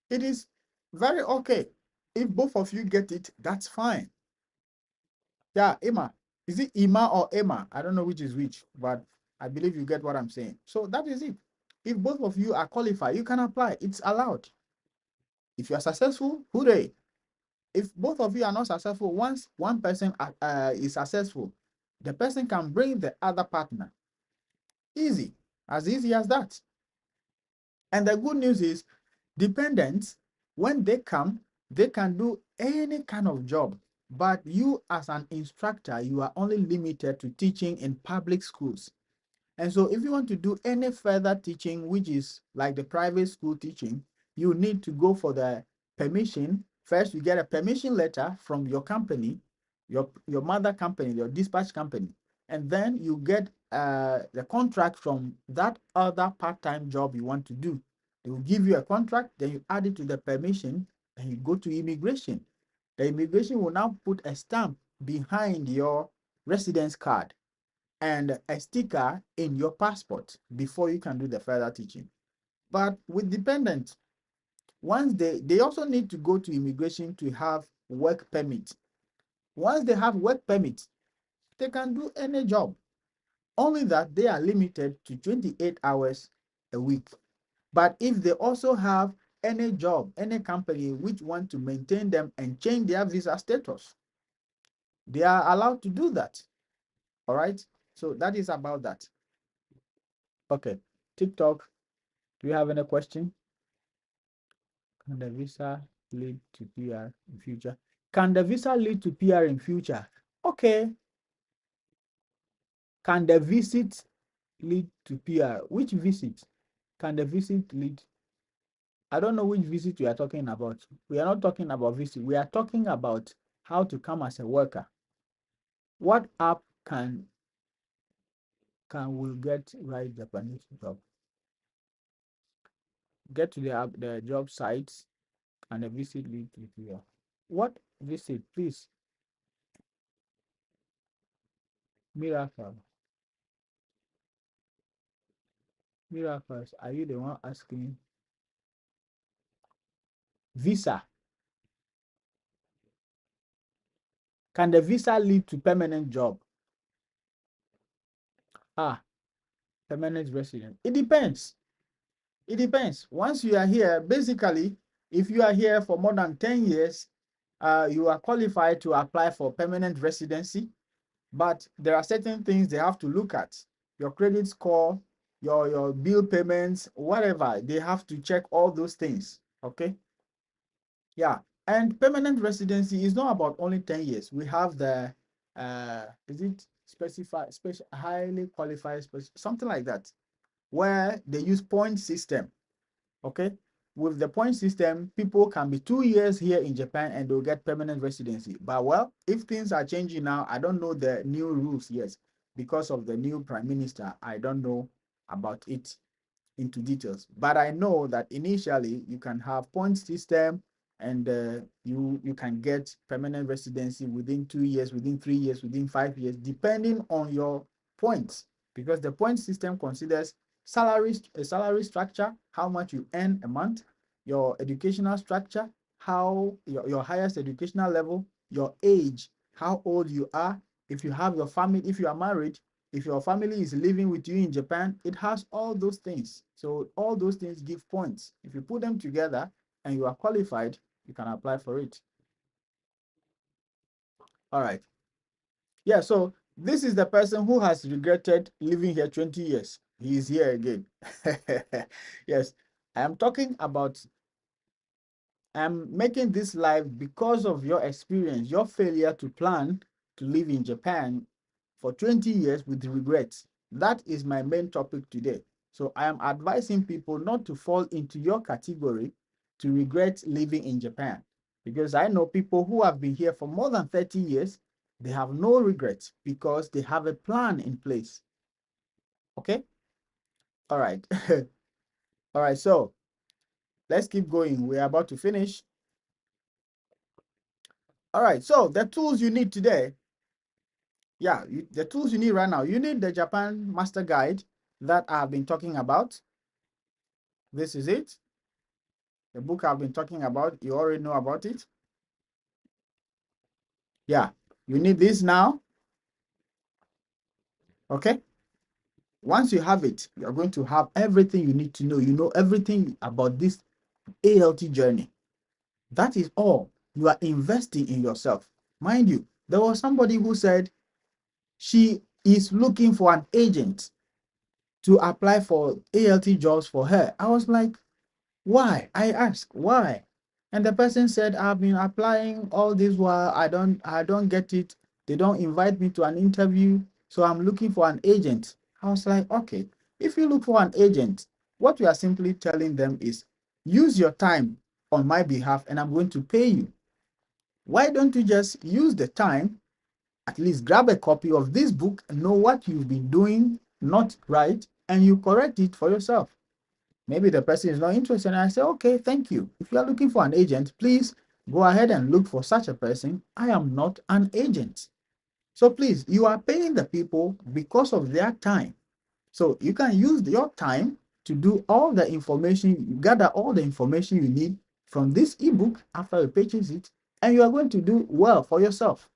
Speaker 1: It is very okay. If both of you get it, that's fine. Yeah, Ima. Is it Ima or Emma? I don't know which is which, but I believe you get what I'm saying. So that is it. If both of you are qualified, you can apply. It's allowed. If you are successful, hooray. If both of you are not successful, once one person is successful, the person can bring the other partner. Easy as that. And the good news is, dependents, when they come, they can do any kind of job. But you, as an instructor, you are only limited to teaching in public schools. And so if you want to do any further teaching, which is like the private school teaching, you need to go for the permission. First, you get a permission letter from your company, your mother company, your dispatch company. And then you get the contract from that other part-time job you want to do. They will give you a contract, then you add it to the permission, and you go to immigration. The immigration will now put a stamp behind your residence card and a sticker in your passport before you can do the further teaching. But with dependents, once they also need to go to immigration to have work permit. Once they have work permit, they can do any job. Only that they are limited to 28 hours a week. But if they also have any job, any company which want to maintain them and change their visa status, they are allowed to do that. All right. So that is about that. Okay. TikTok. Do you have any question? Can the visa lead to PR in future? Can the visa lead to PR in future? Okay. Can the visit lead to PR? Which visit? Can the visit lead? I don't know which visit we are talking about. We are not talking about visit. We are talking about how to come as a worker. What app can we get right Japanese job? Get to the app, the job sites, and the visit lead to PR. What visit, please? Miracle. Miracles, are you the one asking? Visa. Can the visa lead to permanent job? Permanent resident. It depends. It depends. Once you are here, basically, if you are here for more than 10 years, you are qualified to apply for permanent residency. But there are certain things they have to look at. Your credit score, your bill payments, whatever. They have to check all those things. Okay. Yeah. And permanent residency is not about only 10 years. We have the is it specified, special, highly qualified, something like that, where they use point system. Okay. With the point system, people can be 2 years here in Japan and they'll get permanent residency. But well, if things are changing now, I don't know the new rules yet because of the new prime minister. I don't know about it into details, but I know that initially you can have point system, and you can get permanent residency within 2 years, within 3 years, within 5 years, depending on your points, because the point system considers salary structure, how much you earn a month, your educational structure, how your highest educational level, your age, how old you are, if you have your family, if you are married, if your family is living with you in Japan, it has all those things. So all those things give points. If you put them together and you are qualified, you can apply for it. All right. Yeah, so this is the person who has regretted living here 20 years. He is here again. Yes, I am talking about, I'm making this live because of your experience, your failure to plan to live in Japan for 20 years with regrets. That is my main topic today. So I am advising people not to fall into your category to regret living in Japan, because I know people who have been here for more than 30 years, they have no regrets because they have a plan in place. Okay? All right. All right, so let's keep going. We're about to finish. All right, so the tools you need today, yeah, the tools you need right now, you need the Japan Master Guide that I've been talking about. This is it. The book I've been talking about, you already know about it. Yeah, you need this now. Okay. Once you have it, you're going to have everything you need to know. You know everything about this ALT journey. That is all. You are investing in yourself. Mind you, there was somebody who said she is looking for an agent to apply for ALT jobs for her. I was like, why? I asked why, and the person said, I've been applying all this while, I don't get it. They don't invite me to an interview, so I'm looking for an agent. I was like, okay, if you look for an agent, what we are simply telling them is, use your time on my behalf and I'm going to pay you. Why don't you just use the time, at least grab a copy of this book, know what you've been doing not right, and you correct it for yourself. Maybe the person is not interested, and I say, okay, thank you. If you are looking for an agent, please go ahead and look for such a person. I am not an agent. So please, you are paying the people because of their time. So you can use your time to do all the information, gather all the information you need from this ebook after you purchase it, and you are going to do well for yourself.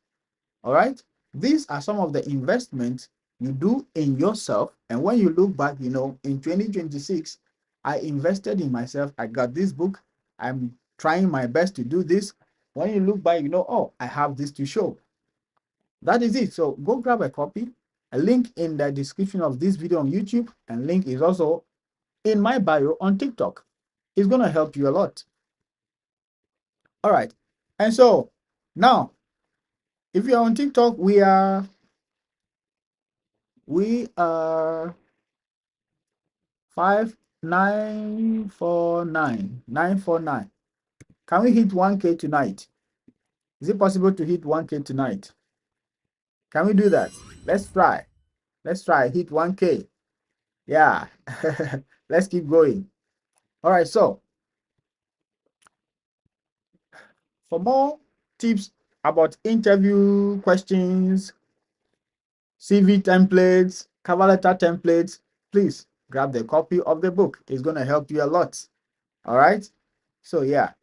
Speaker 1: All right. These are some of the investments you do in yourself. And when you look back, in 2026, I invested in myself. I got this book. I'm trying my best to do this. When you look back, oh, I have this to show. That is it. So go grab a copy. A link in the description of this video on YouTube, and link is also in my bio on TikTok. It's going to help you a lot. All right. And so now, if you're on TikTok, we are 5,949,949. Can we hit 1K tonight? Is it possible to hit 1K tonight? Can we do that? Let's try. Let's try. Hit 1K. Yeah. Let's keep going. All right. So, for more tips about interview questions, CV templates, cover letter templates, please grab the copy of the book. It's going to help you a lot. All right. So, yeah.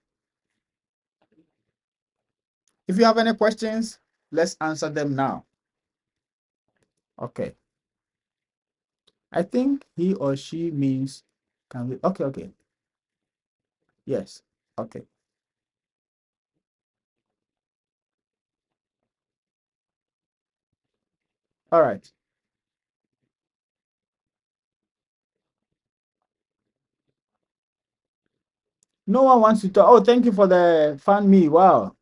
Speaker 1: If you have any questions, Let's answer them now. Okay. I think he or she means can we okay, okay. Yes. Okay. All right. No one wants to talk. Oh, thank you for the fan me. Wow.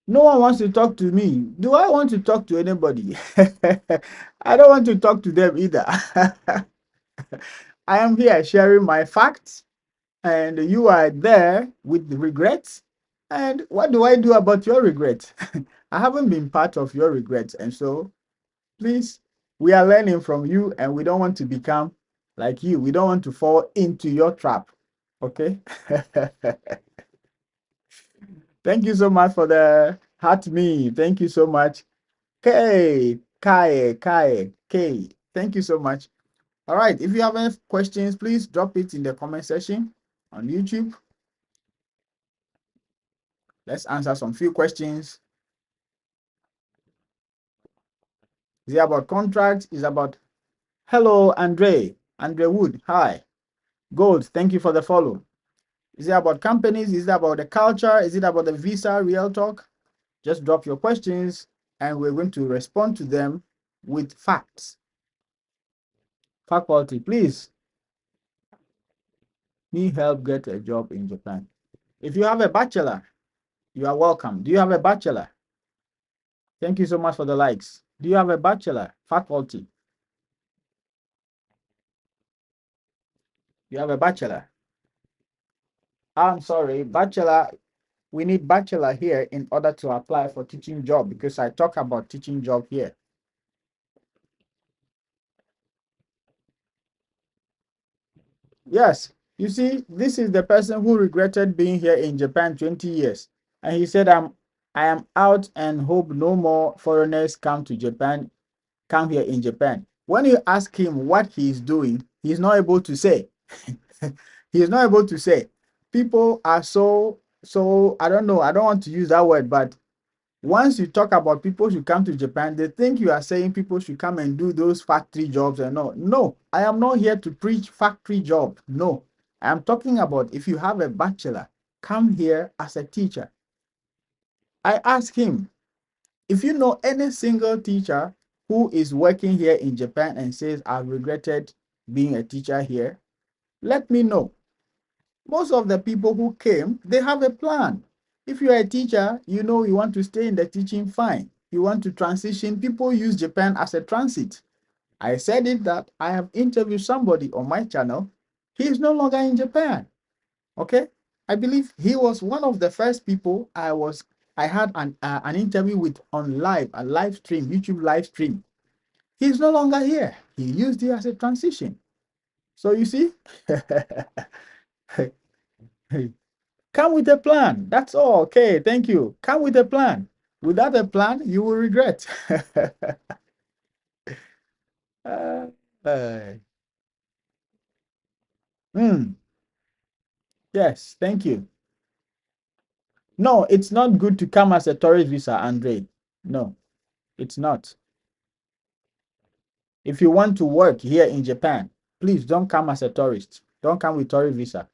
Speaker 1: No one wants to talk to me. Do I want to talk to anybody? I don't want to talk to them either. I am here sharing my facts, and you are there with regrets. And what do I do about your regrets? I haven't been part of your regrets. And so, please, we are learning from you, and we don't want to become like you. We don't want to fall into your trap. Okay? Thank you so much for the heart me. Thank you so much. K. Thank you so much. All right. If you have any questions, please drop it in the comment section on YouTube. Let's answer some few questions. Is it about contracts? Is it about hello, Andre? Andre Wood. Hi. Gold. Thank you for the follow. Is it about companies? Is it about the culture? Is it about the visa? Real talk? Just drop your questions and we're going to respond to them with facts. Faculty, please. Me help get a job in Japan. If you have a bachelor, you are welcome. Do you have a bachelor? Thank you so much for the likes. Do you have a bachelor? Faculty. You have a bachelor. I'm sorry, bachelor. We need bachelor here in order to apply for teaching job because I talk about teaching job here. Yes, you see, this is the person who regretted being here in Japan 20 years. And he said, I am out and hope no more foreigners come here in Japan. When you ask him what he's doing, he's not able to say. He is not able to say. People are so I don't know, I don't want to use that word, but once you talk about people should come to Japan, they think you are saying people should come and do those factory jobs and no. No, I am not here to preach factory job. No, I am talking about if you have a bachelor, come here as a teacher. I asked him, if you know any single teacher who is working here in Japan and says, I've regretted being a teacher here, let me know. Most of the people who came, they have a plan. If you are a teacher, you know you want to stay in the teaching, fine. You want to transition, people use Japan as a transit. I said it that I have interviewed somebody on my channel. He is no longer in Japan. Okay? I believe he was one of the first people I had an interview with on a live stream, YouTube live stream. He's no longer here. He used it as a transition. So you see, come with a plan. That's all. Okay, thank you. Come with a plan. Without a plan, you will regret. uh, uh, yes, thank you. No, it's not good to come as a tourist visa, Andre. No, it's not. If you want to work here in Japan, please don't come as a tourist. Don't come with tourist visa.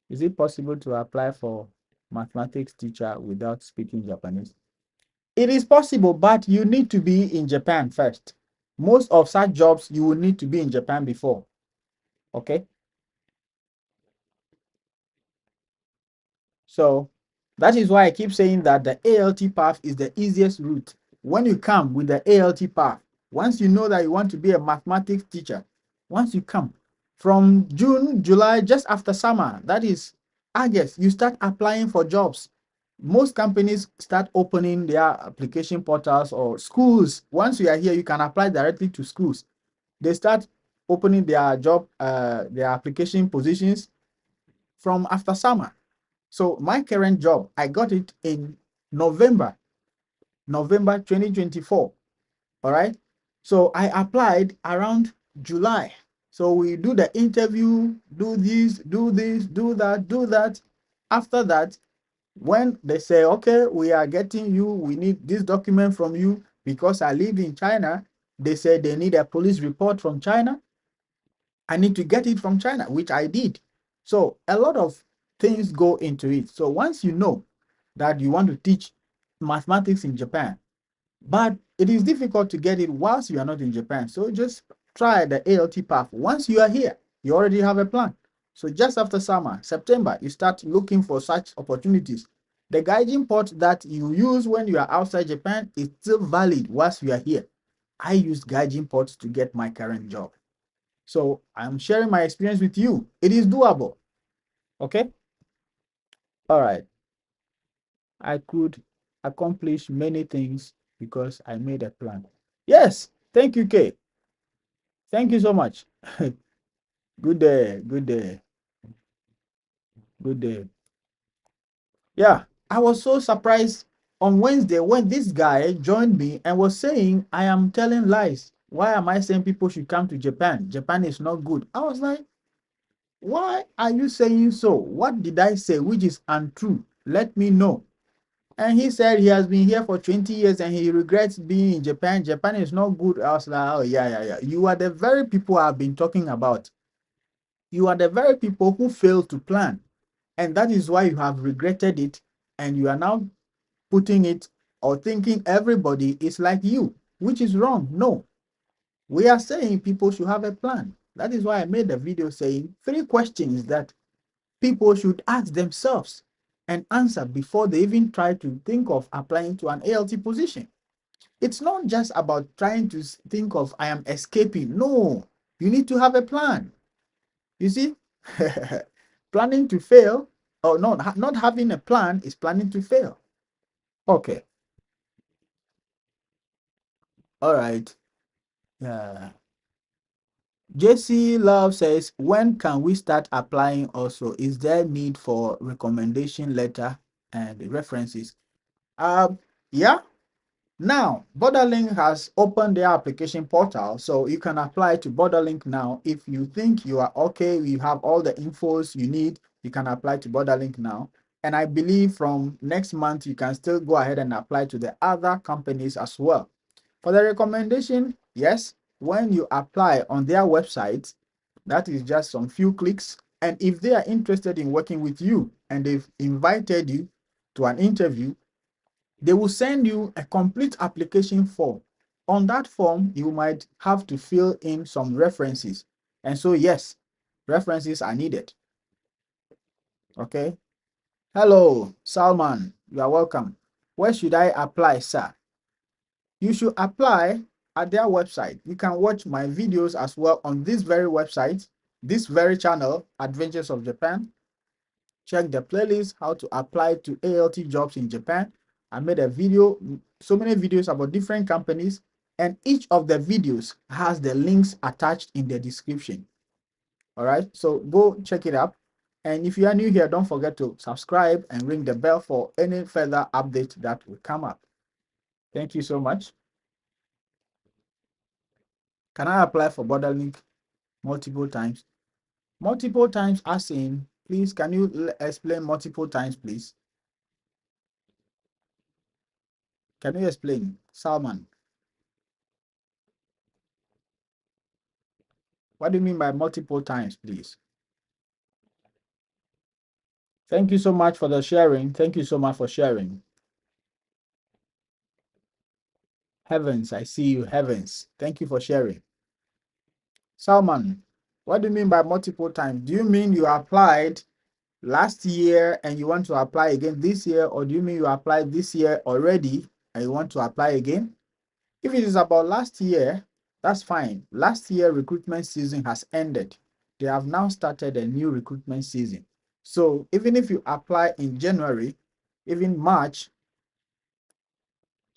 Speaker 1: Is it possible to apply for mathematics teacher without speaking Japanese? It is possible, but you need to be in Japan first. Most of such jobs, you will need to be in Japan before. Okay. So that is why I keep saying that the ALT path is the easiest route. When you come with the ALT path, once you know that you want to be a mathematics teacher, once you come from June, July, just after summer, that is August, you start applying for jobs. Most companies start opening their application portals or schools. Once you are here, you can apply directly to schools. They start opening their application positions from after summer. So my current job, I got it in November 2024. All right. So I applied around July. So we do the interview, do this, do that. after that, when they say, okay, we are getting you, we need this document from you because I live in China, they say they need a police report from China. I need to get it from China, which I did. So a lot of things go into it. So once you know that you want to teach mathematics in Japan, but it is difficult to get it whilst you are not in Japan. So just try the ALT path. Once you are here, you already have a plan. So just after summer, September, you start looking for such opportunities. The guiding port that you use when you are outside Japan is still valid whilst you are here. I used guiding ports to get my current job. So I'm sharing my experience with you. It is doable. Okay. All right. I could accomplish many things because I made a plan. Yes. Thank you, Kay. Thank you so much. Good day. Good day. Good day. Yeah. I was so surprised on Wednesday when this guy joined me and was saying, I am telling lies. Why am I saying people should come to Japan? Japan is not good. I was like, why are you saying so? What did I say which is untrue? Let me know. And he said he has been here for 20 years and he regrets being in Japan. Japan is not good. I was like, oh, yeah, yeah, yeah. You are the very people I've been talking about. You are the very people who failed to plan. And that is why you have regretted it. And you are now putting it or thinking everybody is like you, which is wrong. No, we are saying people should have a plan. That is why I made a video saying 3 questions that people should ask themselves and answer before they even try to think of applying to an ALT position. It's not just about trying to think of I am escaping. No, you need to have a plan. You see, planning to fail or not having a plan is planning to fail. Okay. All right. Yeah. JC Love says, when can we start applying also? Is there need for recommendation letter and references? Yeah. Now, Borderlink has opened their application portal, so you can apply to Borderlink now. If you think you are okay, you have all the infos you need, you can apply to Borderlink now. And I believe from next month, you can still go ahead and apply to the other companies as well. For the recommendation, yes, when you apply on their website, that is just some few clicks. And if they are interested in working with you and they've invited you to an interview, they will send you a complete application form. On that form, you might have to fill in some references. And so, yes, references are needed. Okay. Hello, Salman. You are welcome. Where should I apply, sir? You should apply at their website. You can watch my videos as well on this very website, this very channel, Adventures of Japan. Check the playlist, how to apply to ALT jobs in Japan. I made a video, so many videos about different companies, and each of the videos has the links attached in the description. All right, so go check it out. And if you are new here, don't forget to subscribe and ring the bell for any further update that will come up. Thank you so much. Can I apply for Borderlink multiple times? Multiple times as in, please, can you explain multiple times, please? Can you explain, Salman? What do you mean by multiple times, please? Thank you so much for the sharing. Thank you so much for sharing. Heavens, I see you, heavens. Thank you for sharing. Salman, what do you mean by multiple times? Do you mean you applied last year and you want to apply again this year, or do you mean you applied this year already and you want to apply again? If it is about last year, that's fine. Last year recruitment season has ended. They have now started a new recruitment season. So even if you apply in January, even March,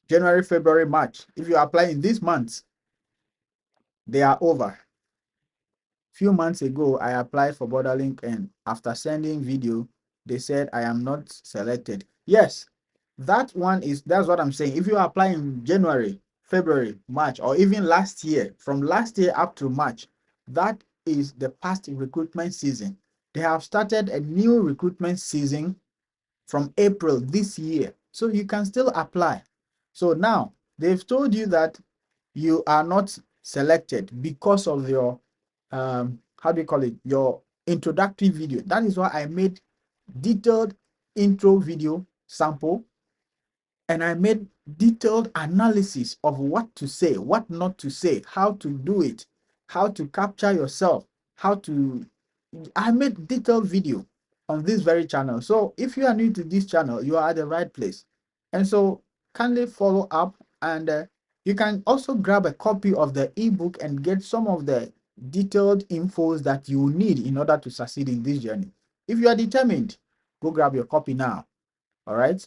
Speaker 1: January, February, March, if you apply in these months, they are over. Few months ago, I applied for Borderlink, and after sending video, they said I am not selected. Yes, that one is, that's what I'm saying. If you apply in January, February, March, or even last year, from last year up to March, that is the past recruitment season. They have started a new recruitment season from April this year. So you can still apply. So now they've told you that you are not selected because of your how do you call it, your introductory video. That is why I made detailed intro video sample, and I made detailed analysis of what to say, what not to say, how to do it, how to capture yourself, how to I made detailed video on this very channel. So if you are new to this channel, you are at the right place. And so kindly follow up, and you can also grab a copy of the ebook and get some of the detailed infos that you need in order to succeed in this journey. If you are determined, go grab your copy now. All right.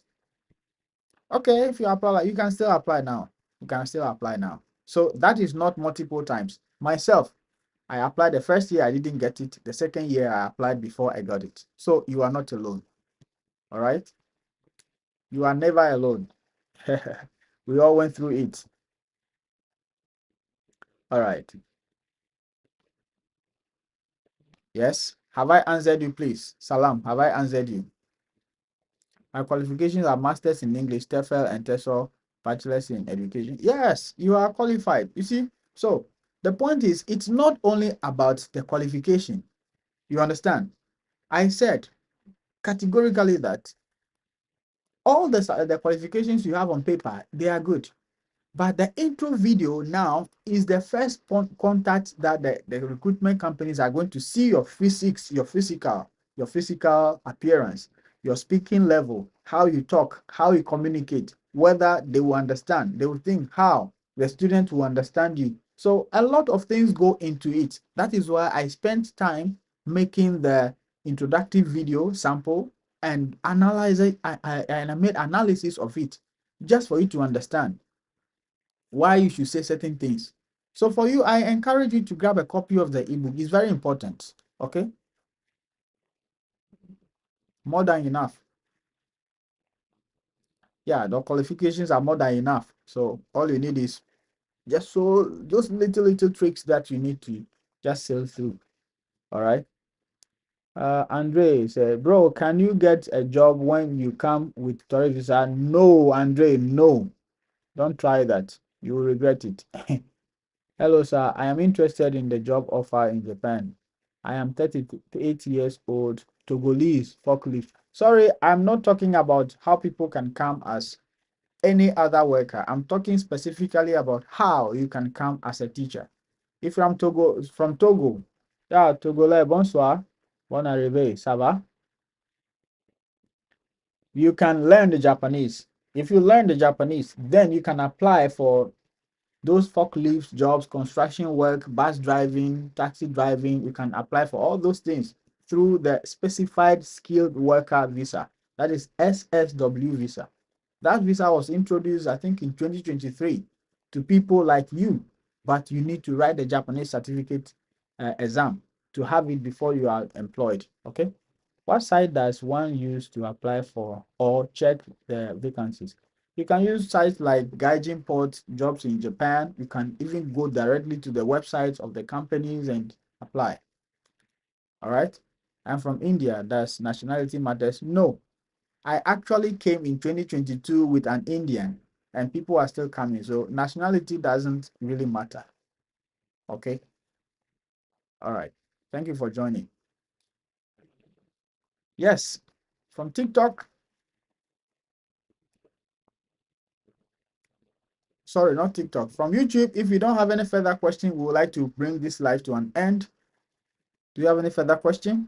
Speaker 1: Okay, if you apply, you can still apply now. You can still apply now. So that is not multiple times. Myself, I applied the first year, I didn't get it. The second year, I applied before I got it. So you are not alone. All right. You are never alone. We all went through it. All right. Yes. Have I answered you, please? Salam. Have I answered you? My qualifications are masters in English, TEFL and TESOL, bachelor's in education. Yes, you are qualified. You see, so the point is, it's not only about the qualification. You understand? I said categorically that all the qualifications you have on paper, they are good. But the intro video now is the first contact that the recruitment companies are going to see your physics, your physical appearance, your speaking level, how you talk, how you communicate, whether they will understand. They will think how the student will understand you. So a lot of things go into it. That is why I spent time making the introductory video sample and analyze it. I made analysis of it just for you to understand why you should say certain things. So for you, I encourage you to grab a copy of the ebook. It's very important. Okay, more than enough. Yeah, the qualifications are more than enough. So all you need is just those little tricks that you need to just sail through. All right. Andre said, bro, can you get a job when you come with tourist visa? No, Andre, no. Don't try that. You will regret it. Hello, sir. I am interested in the job offer in Japan. I am 38 years old, Togolese, forklift. Sorry, I'm not talking about how people can come as any other worker. I'm talking specifically about how you can come as a teacher. If you're from Togo, yeah, Togolais, bonsoir, bon arrivé, ça va? You can learn the Japanese. If you learn the Japanese, then you can apply for those forklift jobs, construction work, bus driving, taxi driving. You can apply for all those things through the specified skilled worker visa. That is SSW visa. That visa was introduced, I think, in 2023 to people like you, but you need to write the Japanese certificate exam to have it before you are employed. Okay. What site does one use to apply for or check the vacancies? You can use sites like Gaijin Port, Jobs in Japan. You can even go directly to the websites of the companies and apply. All right. I'm from India. Does nationality matters? No. I actually came in 2022 with an Indian, and people are still coming. So nationality doesn't really matter. Okay. All right. Thank you for joining. Yes. From TikTok. Sorry, not TikTok. From YouTube, if you don't have any further question, we would like to bring this live to an end. Do you have any further question?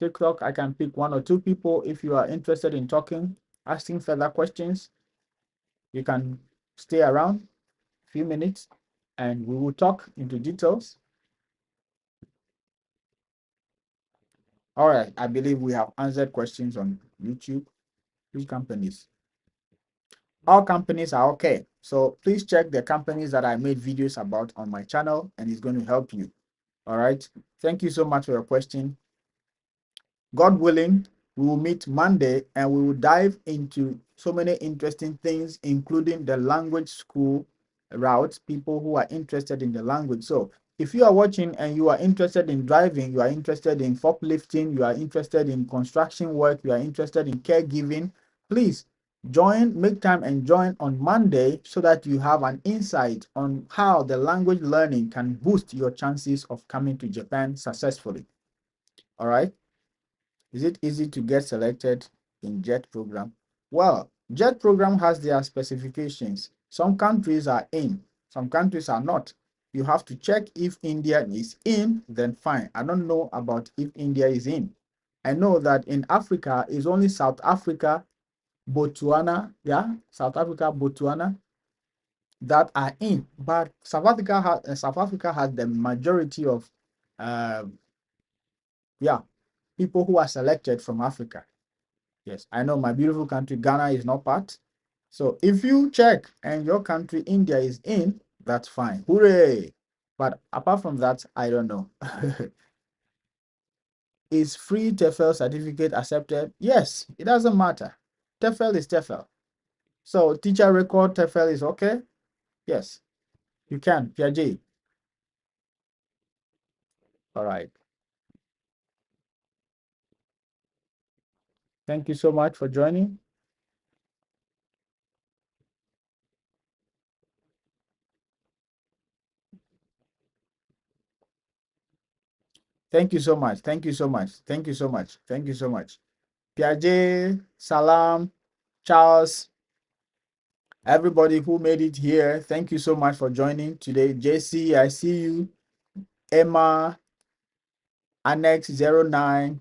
Speaker 1: TikTok, I can pick one or two people. If you are interested in talking, asking further questions, you can stay around a few minutes and we will talk into details. All right, I believe we have answered questions on YouTube. Which companies? All companies are okay. So please check the companies that I made videos about on my channel, and it's going to help you. All right. Thank you so much for your question. God willing, we will meet Monday and we will dive into so many interesting things, including the language school routes, people who are interested in the language. So If you are watching and you are interested in driving, you are interested in forklifting, you are interested in construction work, you are interested in caregiving, please join, make time and join on Monday so that you have an insight on how the language learning can boost your chances of coming to Japan successfully. All right. Is it easy to get selected in JET program? Well, JET program has their specifications. Some countries are in, some countries are not. You have to check if India is in, then fine. I don't know about if India is in. I know that in Africa is only South Africa, Botswana, yeah, South Africa, Botswana that are in. But South Africa has the majority of uh, yeah, people who are selected from Africa. Yes, I know my beautiful country, Ghana, is not part. So if you check and your country, India, is in, that's fine. Hooray! But apart from that, I don't know. Is free TEFL certificate accepted? Yes, it doesn't matter. TEFL is TEFL. So teacher record TEFL is okay? Yes, you can. Piaget. All right. Thank you so much for joining. Thank you so much. Thank you so much. Thank you so much. Thank you so much. Piaget, Salam, Charles, everybody who made it here, thank you so much for joining today. JC, I see you. Emma, Annex09,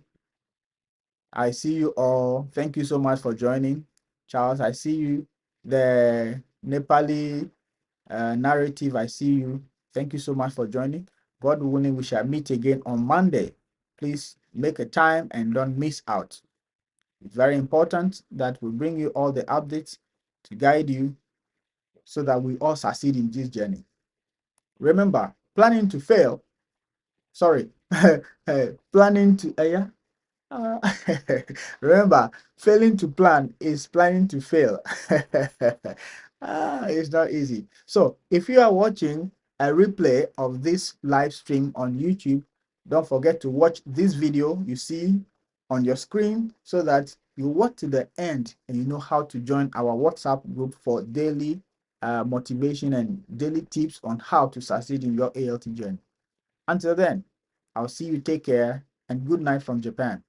Speaker 1: I see you all. Thank you so much for joining. Charles, I see you. The Nepali narrative, I see you. Thank you so much for joining. God willing, we shall meet again on Monday. Please make a time and don't miss out. It's very important that we bring you all the updates to guide you so that we all succeed in this journey. Remember, planning to fail, sorry, planning to, yeah. Uh, remember, failing to plan is planning to fail. It's not easy. So, if you are watching a replay of this live stream on YouTube, don't forget to watch this video you see on your screen so that you watch to the end and you know how to join our WhatsApp group for daily motivation and daily tips on how to succeed in your ALT journey. Until then, I'll see you. Take care and good night from Japan.